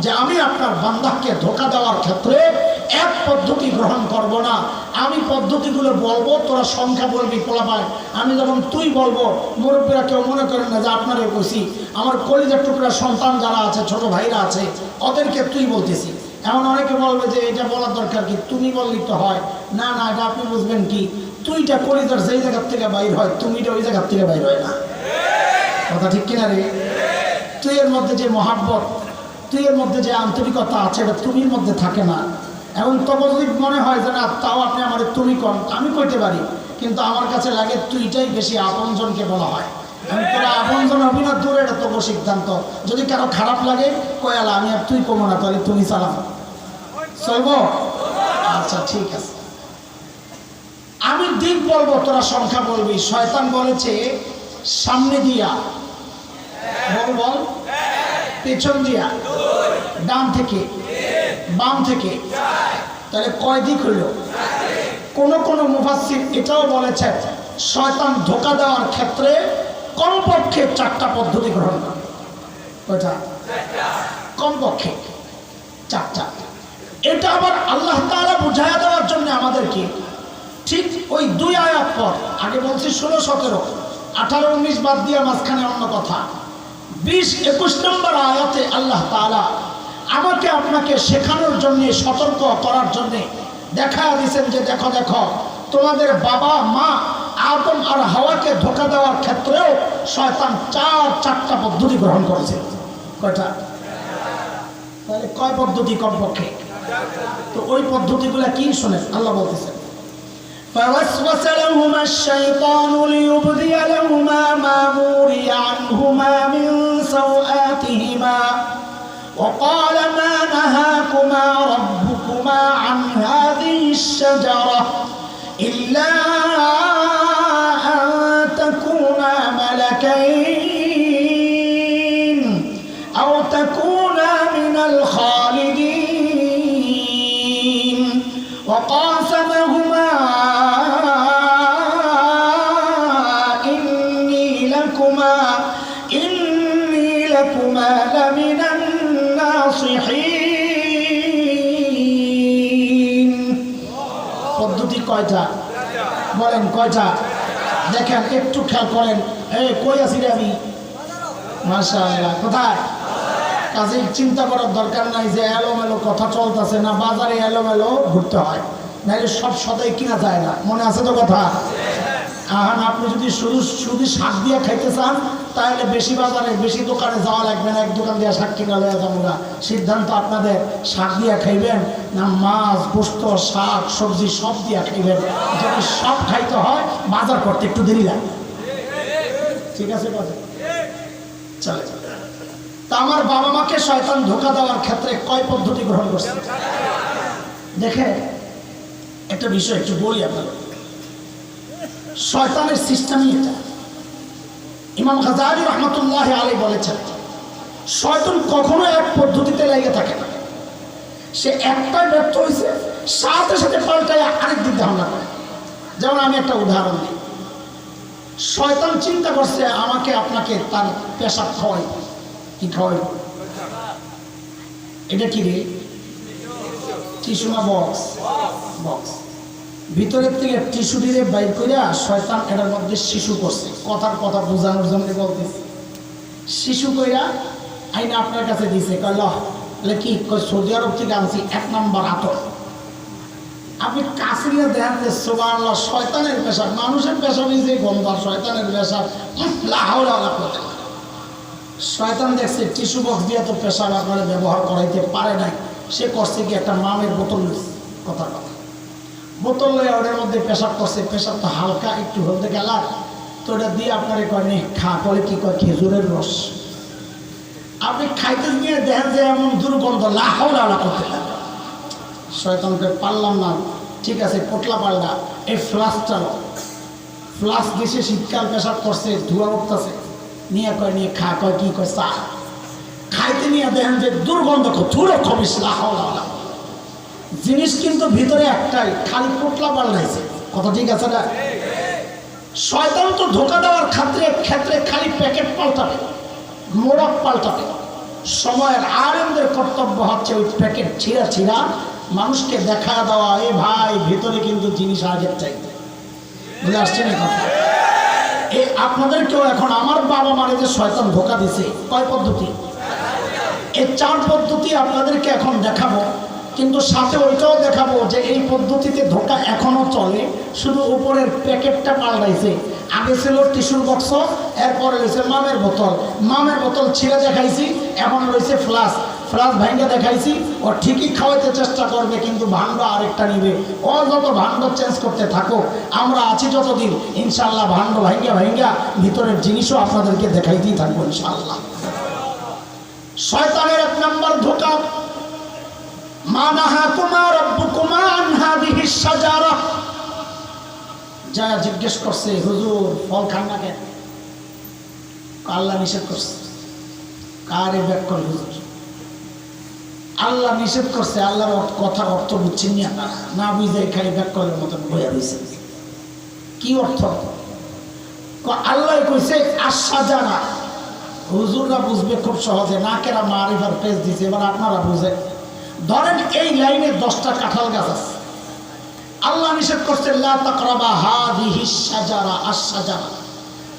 যে আমি আপনার বান্দাকে ধোঁকা দেওয়ার ক্ষেত্রে এক পদ্ধতি গ্রহণ করব না, আমি পদ্ধতিগুলো বলবো, তোরা সংখ্যা বলবি পোলাপায়। আমি যখন তুই বলবো, মুরব্বীরা কেউ মনে করেন না যে আপনারে বসি, আমার কলিজার টুকরা সন্তান যারা আছে, ছোট ভাইরা আছে, ওদেরকে তুই বলতেছি। এমন অনেকে বলবে যে এটা বলার দরকার কি, তুমি বললেই তো হয়। না না, এটা আপনি বুঝবেন কি, তুইটা কলিজার যেই জায়গার থেকে বাইর হয়, তুমিটা ওই জায়গার থেকে বাইর হয় না। কথা ঠিক কিনা রে? তুই এর মধ্যে যে মহাব্বত, তুই এর মধ্যে যে আন্তরিকতা আছে, এটা তুমির মধ্যে থাকে না। এবং তবে যদি মনে হয় যে না, তাও আপনি আমার তুমি কন, আমি কইতে পারি, কিন্তু আমার কাছে লাগে তুইটাই বেশি আপনজনকে বলা হয়। আমি তোরা আপনজন হবি না দূরে, এটা তবু সিদ্ধান্ত। যদি কারো খারাপ লাগে কয়ালা, আমি আর তুই কমো না, তাহলে তুমি চালাম, চলবো? আচ্ছা ঠিক আছে, আমি দিক বলবো, তোরা সংখ্যা বলবি। শয়তান বলেছে সামনে দিয়া, বল বল, পেছন দিয়া, ডান থেকে, বাম থেকে, তাহলে কয় দিক হইল? কোন মুফাসসির এটাও বলেছেন শয়তান ধোঁকা দেওয়ার ক্ষেত্রে কমপক্ষে 4টা পদ্ধতি গ্রহণ করে। কয়টা? কমপক্ষে 4টা। এটা আবার আল্লাহ তাআলা বুঝাইয়া দেওয়ার জন্য আমাদেরকে ঠিক ওই 2 আয়াত পর, আগে বলছি 16, 17, 18, 19 বাদ দিয়া মাঝখানে অন্য কথা, 20, 21 নম্বর আয়াতে আল্লাহ তাআলা আমাকে আপনাকে শেখানোর জন্য, সতর্ক করার জন্য দেখা দিয়েছেন যে দেখো দেখো, তোমাদের বাবা মা আদম আর হাওয়াকে ধোঁকা দেওয়ার ক্ষেত্রেও শয়তান 4টা পদ্ধতি গ্রহণ করেছে। কয়টা? তাহলে কয় পদ্ধতি কমপক্ষে? তো ওই পদ্ধতিগুলো কি শুনেন? আল্লাহ বলতেছেন فوسوس لهما الشيطان ليبدي لهما ما وري عنهما من سوآتهما وقال ما نهاكما ربكما عن هذه الشجرة إلا أن تكونا ملكين وقاسمهما إني لكما لمن الناصحين পদ্ধতি কয়টা বলেন কয়টা দেখেন একটু খেয়াল করেন এই কই আছি রে আমি মাশাআল্লাহ কোথায় কাজে চিন্তা করার দরকার নাই যে এলোমেলো কথা চলতেছে না বাজারে এলোমেলো ঘুরতে হয় নাহলে সব সদাই কিনা যায় না মনে আছে তো কথা এখন আপনি যদি শুধু শাক দিয়ে খাইতে চান তাহলে বেশি বাজারে বেশি দোকানে যাওয়া লাগবে না এক দোকান দিয়ে শাক কিনা লয়ে যাবো না সিদ্ধান্ত আপনাদের শাক দিয়ে খাইবেন না মাছ গোস্ত শাক সবজি সব দিয়ে খাইবেন যদি সব খাইতে হয় বাজার করতে একটু দেরি লাগে ঠিক আছে চলে তা আমার বাবা মাকে শয়তান ধোঁকা দেওয়ার ক্ষেত্রে কয় পদ্ধতি গ্রহণ করছে দেখে একটা বিষয় একটু বলি আপনার শয়তানের সিস্টেমই এটা ইমাম গাজালি রহমতুল্লাহ আলাইহি বলেছেন শয়তান কখনো এক পদ্ধতিতে লেগে থাকে না সে একটাই ব্যর্থ হয়েছে সাথে সাথে পাল্টায় আরেক দিকে হামলা করে যেমন আমি একটা উদাহরণ দিই শয়তান চিন্তা করছে আমাকে আপনাকে তার পেশাব খাওয়াই কি খাওয়াই এটা কি রে টিস্যু না বক্স বক্স ভিতরের থেকে টিস্যু দিয়ে বাইর করে শয়তান এটার মধ্যে শিশু করছে কথার কথা বোঝানোর জন্য বলতেছে শিশু কইরা আইনা আপনার কাছে দিছে কইল কি সৌদি আরব থেকে আনছি 1 নম্বর আতর আপনি কাছে নিয়ে দেখেন যে সুবহানাল্লাহ শয়তানের পেশাব মানুষের পেশাব যে গন্ধ শয়তানের পেশাব লা হাওলা ওয়ালা কুওয়াতা শয়তান দেখছে টিস্যু বক্স দিয়ে তো পেশাব আপনারা ব্যবহার করাইতে পারে নাই সে করছে কি একটা মামের বোতল কথা বোতল লয়ে ওটার মধ্যে পেশাব করছে পেশাব তো হালকা একটু হলদে গেলার তো ওটা দিয়ে আপনার কয় নে খা বলে কি কয় খেজুরের রস আপনি খাইতে গিয়ে দেখেন যে এমন দুর্গন্ধ লা হাওলা ওয়ালা করতে লাগে শয়তানকে পারলাম না ঠিক আছে পোটলা পাল্লা এই ফ্লাস্ক দিছে শীতকাল পেশাব করছে ধোয়া উঠতেছে নিয়ে কয় নিয়ে খা কয় কি কয় চা খাইতে নিয়ে দেখেন যে দুর্গন্ধ ধুলো খবিস লা হাওলা ওয়ালা জিনিস কিন্তু ভিতরে একটাই খালি পোটলা পাল্টাইছে কথা ঠিক আছে না শয়তান তো ধোঁকা দেওয়ার ক্ষেত্রে খালি প্যাকেট পাল্টাবে মোড়ক পাল্টাবে সময়ের আলেমদের কর্তব্য হচ্ছে ওই প্যাকেট ছিঁড়া মানুষকে দেখা দেওয়া এ ভাই ভিতরে কিন্তু জিনিস আগের চাইতে বুঝে আসছেন এই কথা এই আপনাদেরকেও এখন আমার বাবা মারে যে শয়তান ধোঁকা দিছে কয় পদ্ধতি এই 4 পদ্ধতি আপনাদেরকে এখন দেখাবো কিন্তু সাথে ওইটাও দেখাবো যে এই পদ্ধতিতে ধোঁকা এখনো চলে শুধু উপরের প্যাকেটটা পাল্টাইছে আগে ছিল টিস্যুর বক্স এরপরে রয়েছে মামের বোতল ছিঁড়ে দেখাইছি এখন রয়েছে ফ্লাস্ক ভাঙ্গা দেখাইছি ও ঠিকই খাওয়াইতে চেষ্টা করবে কিন্তু ভাণ্ড আরেকটা নিবে ও যত ভাণ্ড চেঞ্জ করতে থাকো আমরা আছি যতদিন ইনশাল্লাহ ভাণ্ড ভাঙ্গা ভিতরের জিনিসও আপনাদেরকে দেখাইতেই থাকবো ইনশাল্লাহ শয়তানের 1 নম্বর ধোঁকা মা নাহাকুমা রাব্বুকুমা আন হাযিহিস শাজারা যা জিজ্ঞেস করছে হুজুর ফল খান না কেন আল্লাহ নিষেধ করছে কারে ব্যাখ্যা হুজুর আল্লাহ নিষেধ করছে আল্লাহর কথা অর্থ বুঝছেন না বুঝে খালি ব্যাখ্যার মতন বইয়া রয়েছে কি অর্থ আল্লাহ কইছে আশ-শাজারা হুজুররা বুঝবে খুব সহজে না কেরা মারিফার পেজ দিছে এবার আপনারা বুঝেন ধরেন এই লাইনে 10টা কাঁঠাল গাছ আছে আল্লাহ নিষেধ করছে লা তাকরাবা হাযিহিস শাজারা আশ-শাজারা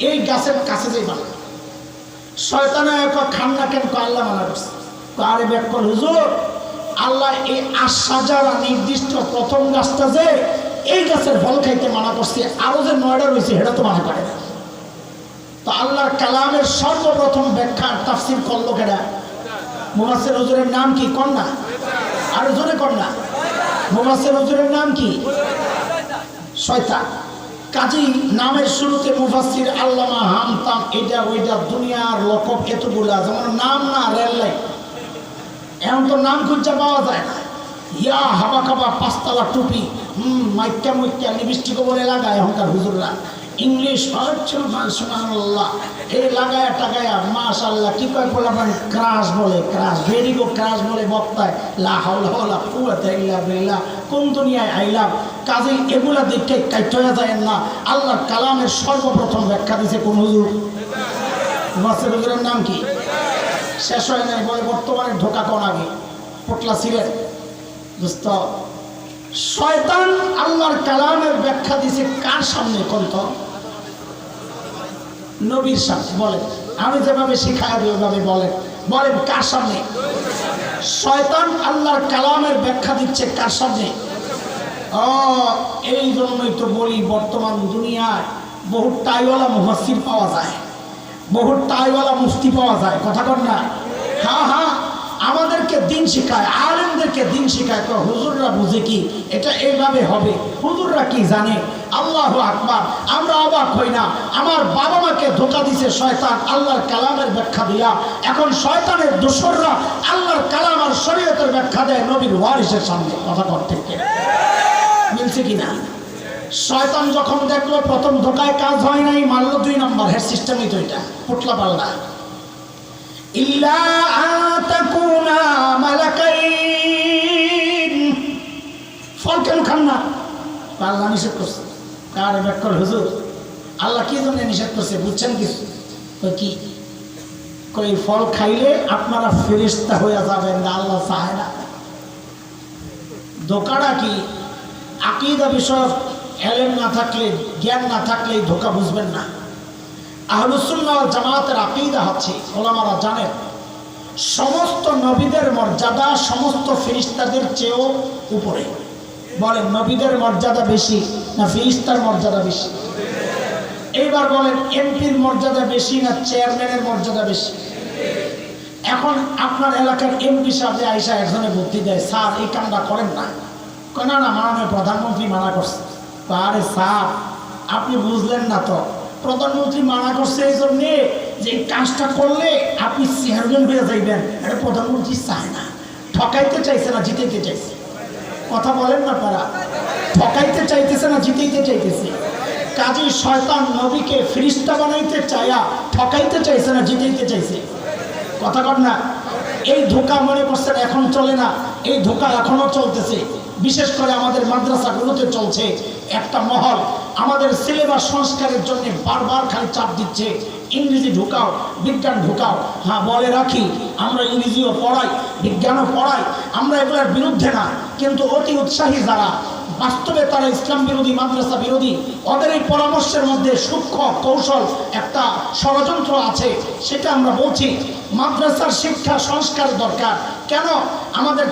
এই গাছের কাছে যাইবা না শয়তানে কয় খান না কেন আল্লাহ মানা করছে আরে ব্যাখ্যা হুজুর আল্লাহ এই আশ-শাজারা নির্দিষ্ট প্রথম গাছটা যে এই গাছের ফল খাইতে মানা করছে আরো যে 9টা রয়েছে সেটা তো মানা করে না তো আল্লাহর কালামের সর্বপ্রথম ব্যাখ্যা তাফসীর করলো কেডা মুফাসসির হুজুরের নাম কি কন্যা আর জোরে কন্যা মুফাসসির হুজুরের নাম কি শয়তান কাজী নামের শুরুতে মুফাসসির আল্লামা হামতাম এটা ওইটা দুনিয়ার লকব এতগুলা যেমন নাম না রেল লাইন এখন তো নাম খুঁজে পাওয়া যায় না ইয়া হাবা খাবা 5 তলা টুপি মাইকা লিপস্টিক বলে লাগায় এখনকার হুজুররা ইংলিশ হচ্ছে সুবহানাল্লাহ এই লাগায়া টাগায়া মাশাআল্লাহ কি কয় বলে মানে ক্রাশ বলে ক্রাশ ভেরি গুড ক্রাশ বলে বক্তায় লা হাওলা ওয়ালা কুওয়াতা ইল্লা বিল্লাহ কোন দুনিয়ায় আইলাম। কাজেই এগুলা দেখে কাইট হয়ে যায় না। আল্লাহর কালামের সর্বপ্রথম ব্যাখ্যা দিয়েছে কোন হুজুর? মুফাসসির হুজুরের নাম কি? শেষ হয় নাই বলে বর্তমানে ঢোকা কোন আগে পটলা ছিলেন দোস্ত। শয়তান আল্লাহর কালামের ব্যাখ্যা দিয়েছে কার সামনে? কোন তো নবীর সামনে। বলেন আমি যেভাবে শিখাই দিই ওইভাবে বলেন। বলেন কার সামনে? শয়তান আল্লাহর কালামের ব্যাখ্যা দিচ্ছে কার সামনে? এই জন্যই তো বলি বর্তমান দুনিয়ায় বহু টাইওয়ালা মুফাসসির পাওয়া যায়, বহু টাইওয়ালা মুফতি পাওয়া যায়। কথা কর না? হ্যাঁ হ্যাঁ, আমাদেরকে দিন শিখায়, আলেমদেরকে দিন শিখায়। হুজুররা বুঝে কি এটা এইভাবে হবে? হুজুররা কি জানে? আল্লাহু আকবার। আমরা অবাক হই না। আমার বাবা মাকে ধোঁকা দিছে শয়তান আল্লাহর কালামের ব্যাখ্যা দিয়া। এখন শয়তানের দোসররা আল্লাহর কালাম আর শরীয়তের ব্যাখ্যা দেয় নবীর ওয়ারিসের সামনে। কথা করতে মিলছে কিনা? শয়তান যখন দেখলো প্রথম ধোকায় কাজ হয় নাই, মারলো 2 নম্বর। হেড সিস্টেমই তো এটা পুটলা পাল্লা। ইল্লা আতাকুনা মালাকাইন, ফল কেন খান না? আল্লাহ নিষেধ করছে। কার ব্যাখ্যা? হুজুর আল্লাহ কি জন্য নিষেধ করছে বুঝছেন কিছু? কি কই ফল খাইলে আপনারা ফেরেশতা হয়ে যাবেন না, আল্লাহ চায় না। ধোকাটা কি? আকীদা বিষয়ক এলেম না থাকলে, জ্ঞান না থাকলে ধোকা বুঝবেন না। আহলুস সুন্নাহ ওয়াল জামাতের আকীদা হচ্ছে, ওলামারা জানেন সমস্ত নবীদের মর্যাদা সমস্ত ফেরেশতাদের চেয়েও উপরে। বলেন নবীদের মর্যাদা বেশি না ফেরেশতার মর্যাদা বেশি? এইবার বলেন এমপির মর্যাদা বেশি না চেয়ারম্যানের মর্যাদা বেশি? এখন আপনার এলাকার এমপি সাহেব আইসা একজনে বুদ্ধি দেয়, স্যার এই কামটা করেন না। কেন না? মাননীয় প্রধানমন্ত্রী মানা করছে। আরে স্যার আপনি বুঝলেন না তো, প্রধানমন্ত্রী মানা করছে এই জন্যে যে এই কাজটা করলে আপনি চেয়ারম্যান হয়ে যাইবেন। এটা প্রধানমন্ত্রী চায় না। ঠকাইতে চাইছে না জিতাইতে চাইছে? কথা বলেন না তারা? ঠকাইতে চাইতেছে না জিতাইতে চাইতেছে? কাজী শয়তান নবীকে ফেরেশতা বানাইতে চায়া ঠকাইতে চাইছে না জিতাইতে চাইছে? কথা কর না? এই ধোঁকা মনে করছেন এখন চলে না, এই ধোঁকা এখনো চলতেছে। বিশেষ করে আমাদের মাদ্রাসাগুলোতে চলছে একটা মহল আমাদের সিলেবাস সংস্কারের জন্য বারবার খালি চাপ দিচ্ছে, ইংরেজি ঢুকাও, বিজ্ঞান ঢুকাও। হ্যাঁ বলে রাখি, আমরা ইংরেজিও পড়াই, বিজ্ঞানও পড়াই, আমরা এগুলোর বিরুদ্ধে না। কিন্তু অতি উৎসাহী যারা, বাস্তবে তারা ইসলাম বিরোধী, মাদ্রাসা বিরোধী, ওদের এই পরামর্শের মধ্যে সূক্ষ্ম কৌশল একটা ষড়যন্ত্র আছে। সেটা আমরা বলছি মাদ্রাসার শিক্ষা সংস্কার দরকার। কেন? আমাদের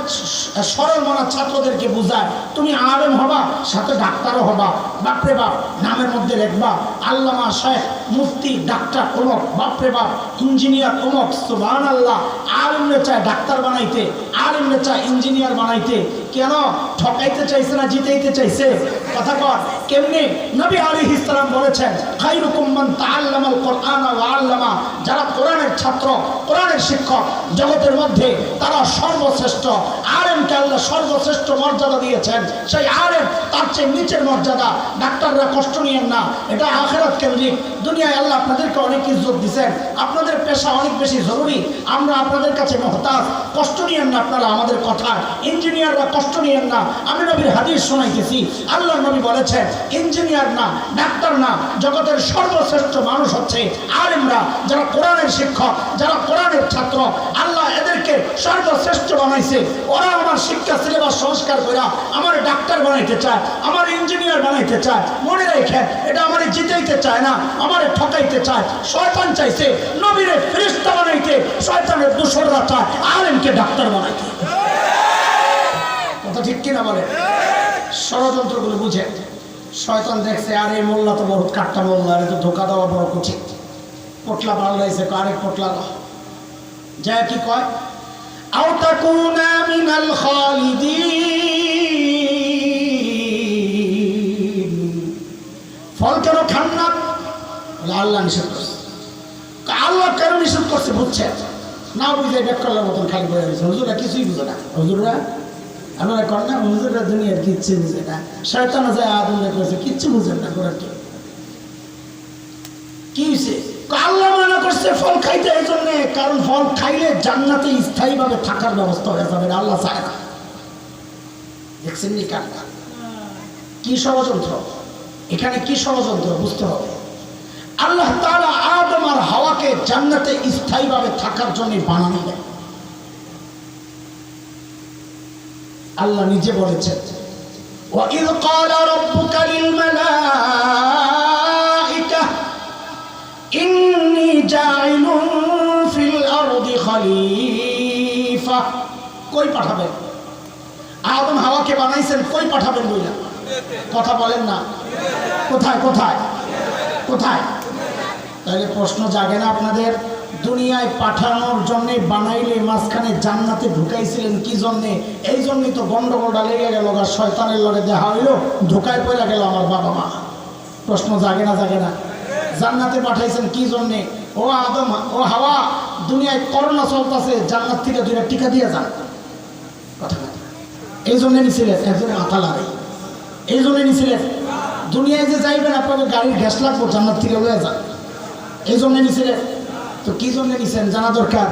সরল মনা ছাত্রদেরকে বুঝায় তুমি আলেম হবা সাথে ডাক্তারও হবা। বাপরে বাপ, নামের মধ্যে লিখবা আল্লামা শেখ মুফতি ডাক্তার অমুক, বাপরে বাপ ইঞ্জিনিয়ার অমুক। সুবহানাল্লাহ। আলেমরে চায় ডাক্তার বানাইতে, আলেমরে চায় ইঞ্জিনিয়ার বানাইতে। কেন? ঠকাইতে চাইছে না জিতাইতে চাইছে? কথা কর কেমনি? নবী আলাইহিস সালাম বলেছেন খায়রুকুম মান তাআল্লামাল কুরআন ওয়া আল্লামা, যারা কোরআনের ছাত্র, কোরআনের শিক্ষক, জগতের মধ্যে তারা সর্বশ্রেষ্ঠ। আলেমকে আল্লাহ সর্বশ্রেষ্ঠ মর্যাদা দিয়েছেন। সেই আলেম তার চেয়ে নিচের মর্যাদা। ডাক্তাররা কষ্ট নিয়েন না, এটা আখিরাত কেন্দ্রিক। দুনিয়ায় আল্লাহ আপনাদেরকে অনেক ইজ্জত দিয়েছেন, আপনাদের পেশা অনেক বেশি জরুরি, আমরা আপনাদের কাছে মুহতাজ। কষ্ট নিয়েন না আপনারা আমাদের কথা। ইঞ্জিনিয়াররা কষ্ট নিয়েন না, আমি নবীর হাদিস শোনাইতেছি। আল্লাহ নবী বলেছেন ইঞ্জিনিয়ার না, ডাক্তার না, জগতের সর্বশ্রেষ্ঠ মানুষ হচ্ছে আলেমরা, যারা কোরআনের শিক্ষক, যারা কোরআনের ছাত্র। আল্লাহ এদেরকে সর্বশ্রেষ্ঠ বানাইছে। ওরা আমার শিক্ষা সিলেবাস সংস্কার করে আমার ডাক্তার বানাইতে চায়, আমার ইঞ্জিনিয়ার বানাইতে চায়। মনে রেখেন, এটা আমার জিতাইতে চায় না, আমার ঠকাইতে চায়। শয়তান চাইছে নবীরে ফেরেশতা বানাইতে, শয়তানের দোসররা চায় আলেমকে ডাক্তার বানাইতে। কথা ঠিক কিনা বলে? ষড়যন্ত্রগুলো বুঝে। শয়তান দেখছে আর এই মোল্লা তো বহুত কাট্টা মোল্লা, আরে তো ধোকা দেওয়া বড় কঠিন। পটলা পাল্লাইছে, আরেক পটলা যা কি কয় আও তাকুনা মিনাল খালিদিন, ফল কেন খান না? আল্লাহ নিষেধ করছে। আল্লাহ কেন নিষেধ করছে বুঝছে না? বুঝে ব্যাকরণের মতন খালি বলে দিচ্ছে। হুজুররা কিছুই বুঝে না। হুজুররা আপনারা কর না, হুজুররা দুনিয়ার কিচ্ছু বুঝে না। শয়তান যায় আদমে করেছে কিচ্ছু বুঝেন না। করার কি কি হয়েছে? আল্লাহ মানা করছে ফল খাইতে, এই জন্য, কারণ ফল খাইলে জান্নাতে স্থায়ীভাবে থাকার ব্যবস্থা হয়ে যাবে, আল্লাহ চায় না। দেখছেন নি কান্না? কি ষড়যন্ত্র এখানে, কি ষড়যন্ত্র বুঝতে হবে। আল্লাহ তাআলা আদম আর হাওয়াকে জান্নাতে স্থায়ীভাবে থাকার জন্য বানানো দেয়। আল্লাহ নিজে বলেছেন, وَإِذْ قَالَ رَبُّكَ لِلْمَلَائِكَةِ إِنِّي جَاعِلٌ فِي الْأَرْضِ خَلِيفَةً। কই পাঠাবেন? আদম হাওয়াকে বানাইছেন, কই পাঠাবেন বইলা? কথা বলেন না, কোথায় কোথায় কোথায়? তাহলে প্রশ্ন জাগে না আপনাদের, দুনিয়ায় পাঠানোর জন্য বানাইলে মাঝখানে জান্নাতে ঢুকাইছিলেন কি জন্যে? এই জন্যই তো গন্ডগোলটা লেগে গেল, আর শয়তানের লগে দেখা হইল, ঢুকায় পড়ে গেল আমার বাবা মা। প্রশ্ন জাগে না জাগে না? জান্নাতে পাঠাইছেন কি জন্যে? ও আদম ও হাওয়া, দুনিয়ায় করোনা চলতেছে, জান্নাত থেকে দুইটা টিকা দিয়ে যান। কথা এই জন্য নিছিলেন, একজনে মাথা লাগে, এই জন্য নিছিলেন। দুনিয়ায় যে যাইবেন আপনাকে গাড়ির গ্যাস লাগবো, জান্নাত থেকে লয়ে যান, এই জন্য নিছিলেন। তো কি জন্য নিছেন জানা দরকার।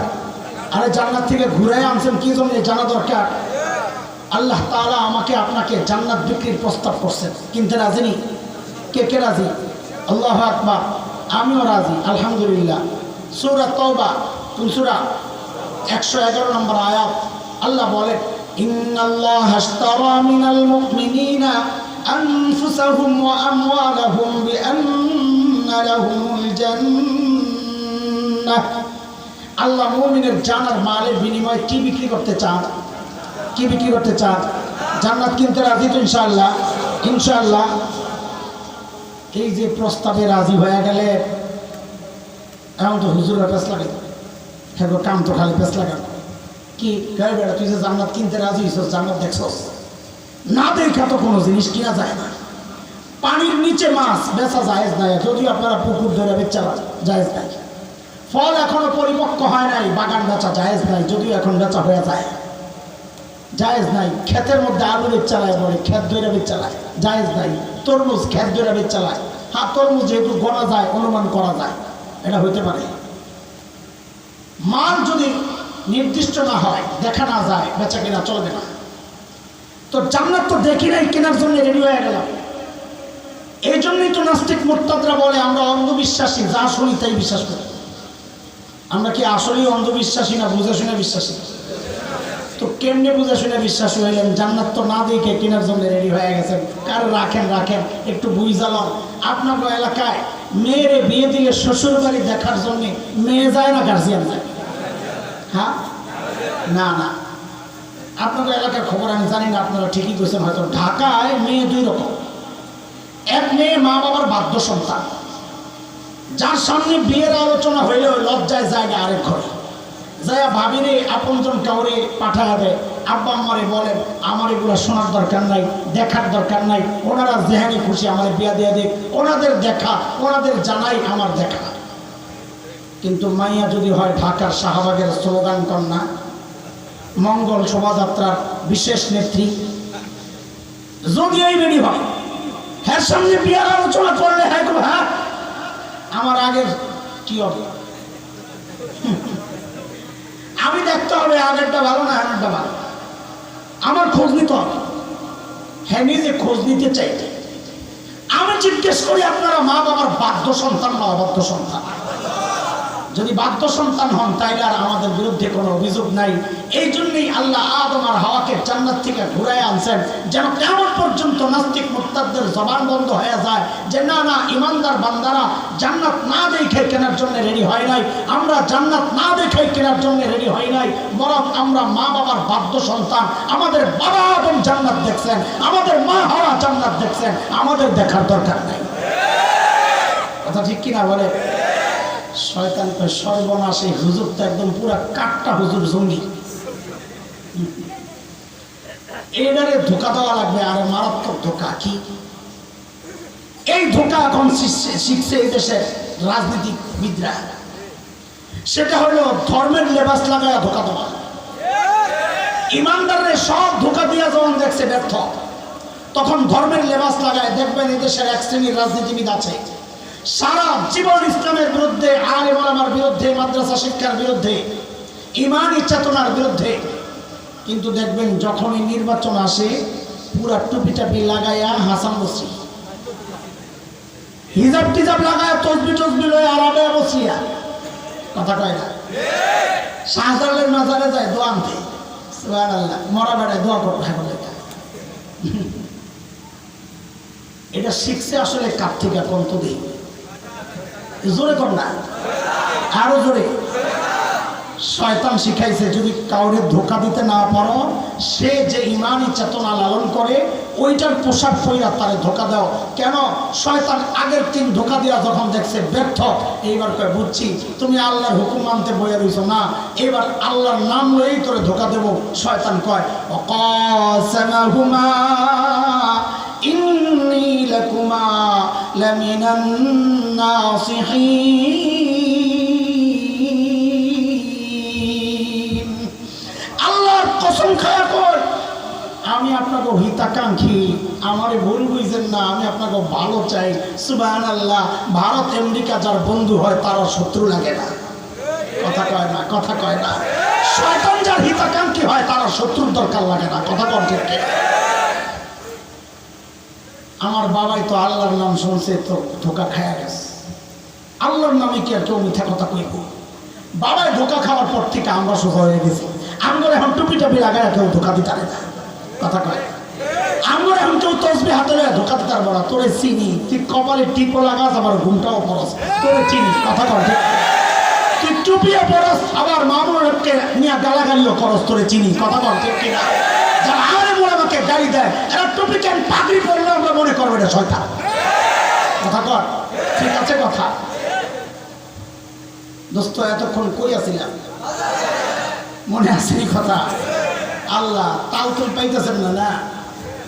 আরে জান্নাত থেকে ঘুরাই আনছেন কি জন্য জানা দরকার। আল্লাহ তাআলা আমাকে আপনাকে জান্নাত বিক্রির প্রস্তাব করছেন, কিনতে রাজি নি? কে কে রাজি? আল্লাহু আকবার। আমিও রাজি, আলহামদুলিল্লাহ। সূরা তাওবা, কোন সূরা? 111 নম্বর আয়াত। আল্লাহ বলেন, ইন্নাল্লাহা আশতারা মিনাল মুমিনিনা আনফুসাহুম ওয়া আমওয়ালাহুম বিআন্না লাহুমুল জান্নাহ। আল্লাহ মুমিনের জান আর মালের বিনিময়ে কি বিক্রি করতে চান? কি বিক্রি করতে চান? জান্নাত কিনতে রাজি তো ইনশাআল্লাহ? ইনশাআল্লাহ। এই যে প্রস্তাবে রাজি হয়ে গেলে, এখন তো হুজুরের পেছ লাগে, হ্যাঁ কাম তো খালি পেছ লাগান। কি গায়ে বেড়া, তুই যে জান্নাত কিনতে রাজি হইছস, জান্নাত দেখছস না? দেখা তো কোনো জিনিস কিনা যায় না। পানির নিচে মাছ বেচা জায়েজ নাই, যদিও আপনারা পুকুর ধরে বেচা জায়েজ নাই। ফল এখনো পরিপক্ক হয় নাই, বাগান বেচা জায়েজ নাই, যদিও এখন বেচা হয়ে যায়, জায়েজ নাই। ক্ষেতের মধ্যে আলু বেচালায় বলে, ক্ষেত ধরে বেচালায়, জায়েজ নাই। তরমুজ ক্ষেত ধরে বেচালায়, হ্যাঁ তরমুজ যেহেতু গণা যায়, অনুমান করা যায়, এটা হইতে পারে। মাল যদি নির্দিষ্ট না হয়, দেখা না যায়, বেচা কেনা চলবে না। তো জান্নাত তো দেখি নাই, কেনার জন্য রেডি হয়ে গেলাম। এই জন্যই তো নাস্তিক মুরতাদরা বলে আমরা অন্ধবিশ্বাসী, যা শুনি তাই বিশ্বাস করি। আমরা কি আসলেই অন্ধবিশ্বাসী না বুঝে শুনে বিশ্বাসী? তো কেমনে বুঝে শুনে বিশ্বাস হইলেন? জান্নাত তো না দেখে কেনার জন্য রেডি হয়ে গেছেন। কার রাখেন রাখেন, একটু বুঝালাম। আপনার এলাকায় মেয়েরে বিয়ে দিলে শ্বশুর বাড়ি দেখার জন্য মেয়ে যায় না গার্জিয়ান যায়? হ্যাঁ না না, আপনাদের এলাকার খবর আমি জানি না, আপনারা ঠিকই কইছেন হয়তো। ঢাকায় মেয়ে দুই রকম। এক মেয়ে মা বাবার বাধ্য সন্তান, যার সামনে বিয়ের আলোচনা হইলে ওই লজ্জায় জায়গা আরেক ঘরে যায়, ভাবিরে আপনজন কাউরে পাঠায় দেয়। আব্বা আম্মারে বলেন আমার এগুলো শোনার দরকার নাই, দেখার দরকার নাই, ওনারা যেহানি খুশি আমার বিয়া দিয়ে দিক, ওনাদের দেখা ওনাদের জানাই আমার দেখা। কিন্তু মাইয়া যদি হয় ঢাকার শাহবাগের স্লোগান কন্যা, মঙ্গল শোভাযাত্রার বিশেষ নেত্রী, যদি এই বেরি হয়, হ্যাঁ সামনে বিয়ার আলোচনা করলে হ্যাঁ গো হ্যাঁ আমার আগের কি হবে, আমি দেখতে হবে আগেরটা ভালো না আগেরটা ভালো, আমার খোঁজ নিতে হবে। হ্যাঁ নিজে খোঁজ নিতে চাইতে আমি জিজ্ঞেস করি, আপনারা মা বাবার বাধ্য সন্তান না অবাধ্য সন্তান? যদি বাধ্য সন্তান হন তাইলে আর আমাদের বিরুদ্ধে কোনো অভিযোগ নাই। এই জন্যই আল্লাহ আদম আর হাওয়াকে জান্নাত থেকে ঘুরাই আনছেন, যেন কিয়ামত পর্যন্ত নাস্তিক মুরতাদদের জবান বন্ধ হয়ে যায় যে না না, ইমানদার বান্দারা জান্নাত না দেখে কেনার জন্য রেডি হয় নাই, আমরা জান্নাত না দেখে কেনার জন্য রেডি হয় নাই, বরং আমরা মা বাবার বাধ্য সন্তান। আমাদের বাবা আদম জান্নাত দেখছেন, আমাদের মা হাওয়া জান্নাত দেখছেন, আমাদের দেখার দরকার নাই। কথা ঠিক কিনা বলে? শয়তান সর্বনাশ, এই হুজুর তো একদম পুরা কাটটা হুজুর জঙ্গি, এবারে ধোকা দেওয়া লাগবে। আরে মারাত্মক ধোকা। কি এই ধোকা এখন শিখছে এই দেশের রাজনীতিবিদরা, সেটা হলো ধর্মের লেবাস লাগায় ধোকা দেওয়া। ইমানদারের সব ধোকা দিয়া যখন দেখছে ব্যর্থ, তখন ধর্মের লেবাস লাগায়। দেখবেন এই দেশের এক শ্রেণীর রাজনীতিবিদ আছে, সারা জীবন ইসলামের বিরুদ্ধে, আলেম ওলামার বিরুদ্ধে, মাদ্রাসা শিক্ষার বিরুদ্ধে, ইমানি চেতনার বিরুদ্ধে। কিন্তু দেখবেন যখনই নির্বাচন আসে পুরা টুপি টাপি লাগাইয়া হাসান বসি, হিজাব টিজাব লাগায়, তসবি টসবি লয়ে আরামে বসিয়া কথা কয় না। শাহজালালের মাজারে যায় দোয়া আনতে, সুবহানাল্লাহ, মরা বেড়ায় দোয়া করতে হয় বলে। এটা শিখছে আসলে কার থেকে কোন তো দিই, জোরে কর না, আরো জোরে। শয়তান শিখাইছে যদি কাউরে ধোকা দিতে না পারো, সে যে ইমানি চেতনা লালন করে ওইটার পোশাক পইরা তারে ধোকা দাও। কেন? শয়তান আগের দিন ধোকা দিয়া যখন দেখছে ব্যর্থ, এইবার কয় বুঝছি তুমি আল্লাহর হুকুম মানতে বইয়া রইছো না, এবার আল্লাহর নাম লয়েই তোরে ধোকা দেব। শয়তান কয় ওয়াকাসামাহুমা ইন্নী লাকুমা লামিনান নাসিহিন। আল্লাহর কসম খায়া কয় আমি আপনাকে হিতাকাঙ্ক্ষী, আমারে ভুল বুঝছেন না, আমি আপনাকে ভালো চাই। সুবহানাল্লাহ। ভারত আমেরিকা যার বন্ধু হয় তারও শত্রু লাগে না, কথা কয় না, কথা কয় না। শয়তান যার হিতাকাঙ্ক্ষী হয় তার শত্রুর দরকার লাগে না, কথা কন ঠিক। আমার বাবাই তো আল্লাহর নাম শুনছে তো ধোকা খায়া গেছে। আল্লাহর নামে কি আর কেউ মিথ্যা কথা কইব? বাবাই ধোকা খাওয়ার পর থেকে আমরা সোজা হয়ে গেছি। আমরা এখন টুপি টাপি লাগায় কেউ ধোকা দিতে পারে না, কথা কয়। আমরা এখন কেউ তসবি হাতে লয়ে ধোকা দিতে পারবো না। তোরে চিনি, তুই কপালে টিপও লাগাস আবার ঘুমটাও পরস, তোরে চিনি, কথা কয় ঠিক। তুই টুপিও পরস আবার মামুনকে নিয়ে গালাগালিও করস, তোরে চিনি, কথা কয় ঠিক কিনা। যারা আরে বলে আমাকে গাড়ি দেয়, এরা টুপি কেন পাগড়ি পরলে আমরা মনে করবো এটা শয়তান, কথা কয় ঠিক আছে কথা। দোস্ত এতক্ষণ কই আছিলাম? মনে আছে কথা? আল্লাহ তাল তুল পাইতেছেন না, না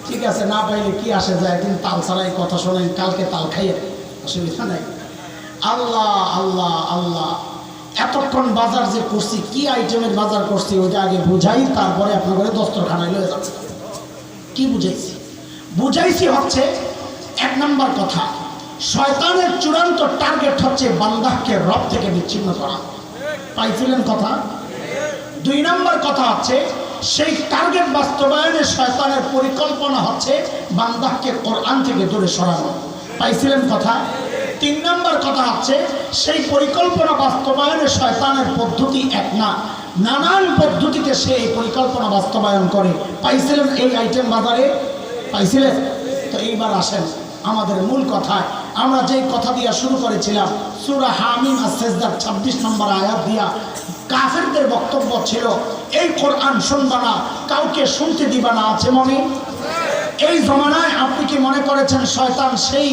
ঠিক আছে, না পাইলে কি আসে যায়, কিন্তু তাল ছাড়াই কথা শোনেন, কালকে তাল খাইয়ে অসুবিধা নাই। আল্লাহ আল্লাহ আল্লাহ, এতক্ষণ বাজার যে করছি, কি আইটেমের বাজার করছি ওইটা আগে বুঝাই, তারপরে আপনার ঘরে দস্তরখানায় লয়ে যাচ্ছে। কি বুঝাইছি? বুঝাইছি হচ্ছে এক নম্বর কথা, শয়তানের চূড়ান্ত টার্গেট হচ্ছে বান্দাকে রব থেকে বিচ্ছিন্ন করা। পাইছিলেন কথা? দুই নম্বর কথা হচ্ছে সেই টার্গেট বাস্তবায়নে শয়তানের পরিকল্পনা হচ্ছে বান্দাকে কোরআন থেকে দূরে সরানো। পাইছিলেন কথা? তিন নম্বর কথা হচ্ছে সেই পরিকল্পনা বাস্তবায়নে শয়তানের পদ্ধতি এক না, নানান পদ্ধতিতে সে এই পরিকল্পনা বাস্তবায়ন করে। পাইছিলেন এই আইটেম বাজারে? পাইছিলেন? তো এইবার আসেন আমাদের মূল কথায়। আমরা যেই কথা দিয়া শুরু করেছিলাম, সূরা হামিম আর-সেজদার 26 নম্বর আয়াত দিয়া কাফেরদের বক্তব্য ছিল এই কোরআন শুনবা না, কাউকে শুনতে দিবা না, আছে মনে? এই জমানায় আপনি কি মনে করেছেন শয়তান সেই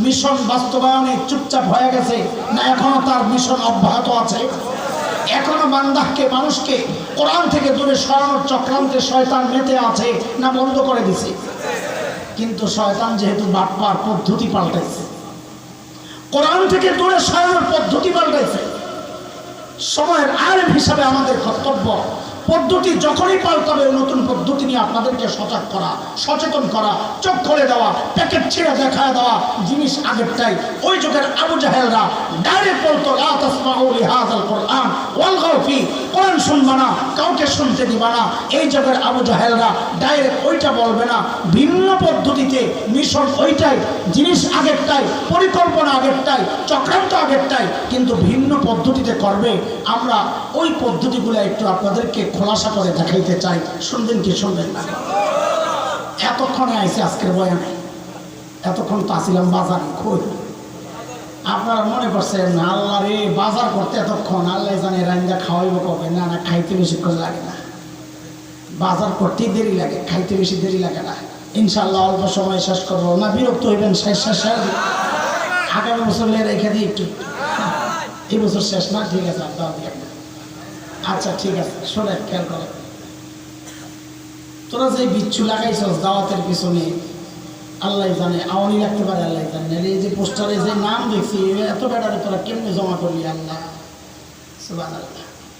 মিশন বাস্তবায়নে চুপচাপ হয়ে গেছে, না এখনো তার মিশন অব্যাহত আছে? এখনো বান্দাকে, মানুষকে কোরআন থেকে দূরে সরানোর চক্রান্তে শয়তান মেতে আছে, না বন্ধ করে দিছে? কিন্তু শয়তান যেহেতু বাটপার, পদ্ধতি পাল্টাইছে, কোরআন থেকে দূরে সরানোর পদ্ধতি পাল্টাইছে। সময়ের আলেম হিসাবে আমাদের কর্তব্য পদ্ধতি যখনই পাল্টাবে নতুন পদ্ধতি নিয়ে আপনাদেরকে সজাগ করা, সচেতন করা, চোখ খুলে দেওয়া, প্যাকেট ছিঁড়ে দেখায় দেওয়া, জিনিস আগেরটাই। ওই যুগের আবু জাহেলরা ডাইরেক্ট বলতো লা তাসমাউ লিহাযাল কোরআন ওয়ালগাউ ফি, কোরআন শুনবা না, কাউকে শুনতে দিবা না। এই যুগের আবু জাহেলরা ডাইরেক্ট ওইটা বলবে না, ভিন্ন পদ্ধতিতে, মিশন ওইটাই, জিনিস আগেরটাই, পরিকল্পনা আগেরটাই, চক্রান্ত আগেরটাই, কিন্তু ভিন্ন পদ্ধতিতে করবে। আমরা ওই পদ্ধতিগুলো একটু আপনাদেরকে খোলাসা করে দেখাইতে চাই। শুনবেন কি শুনবেন না? এতক্ষণে আইসি আজকের বয়ানে, এতক্ষণ তো আসিলাম বাজারে। খুব আপনারা মনে করছেন আল্লাহ রে বাজার করতে এতক্ষণ, আল্লাহ জানে রান্না খাওয়াইব কবে। না না, খাইতে বেশি করে লাগে না, বাজার করতেই দেরি লাগে, খাইতে বেশি দেরি লাগে না। ইনশাল্লাহ অল্প সময় শেষ করবো না, বিরক্ত হইবেন? শেষ আগামী বছর রেখে দিই একটু, এই বছর শেষ না, ঠিক আছে আপনার দিয়ে। আচ্ছা ঠিক আছে, শোনেন, খেয়াল করেন, তোরা যে বিচ্ছু লাগাইছ দাওয়াতের পিছনে, আল্লাহ জানে, আওয়ামী লাগতে পারে, আল্লাহ জানে। এই যে পোস্টারে যে নাম দেখছি, এত বেড়ারে তোরা কেমনে জমা করলি? আল্লাহ সুবহানাল্লাহ।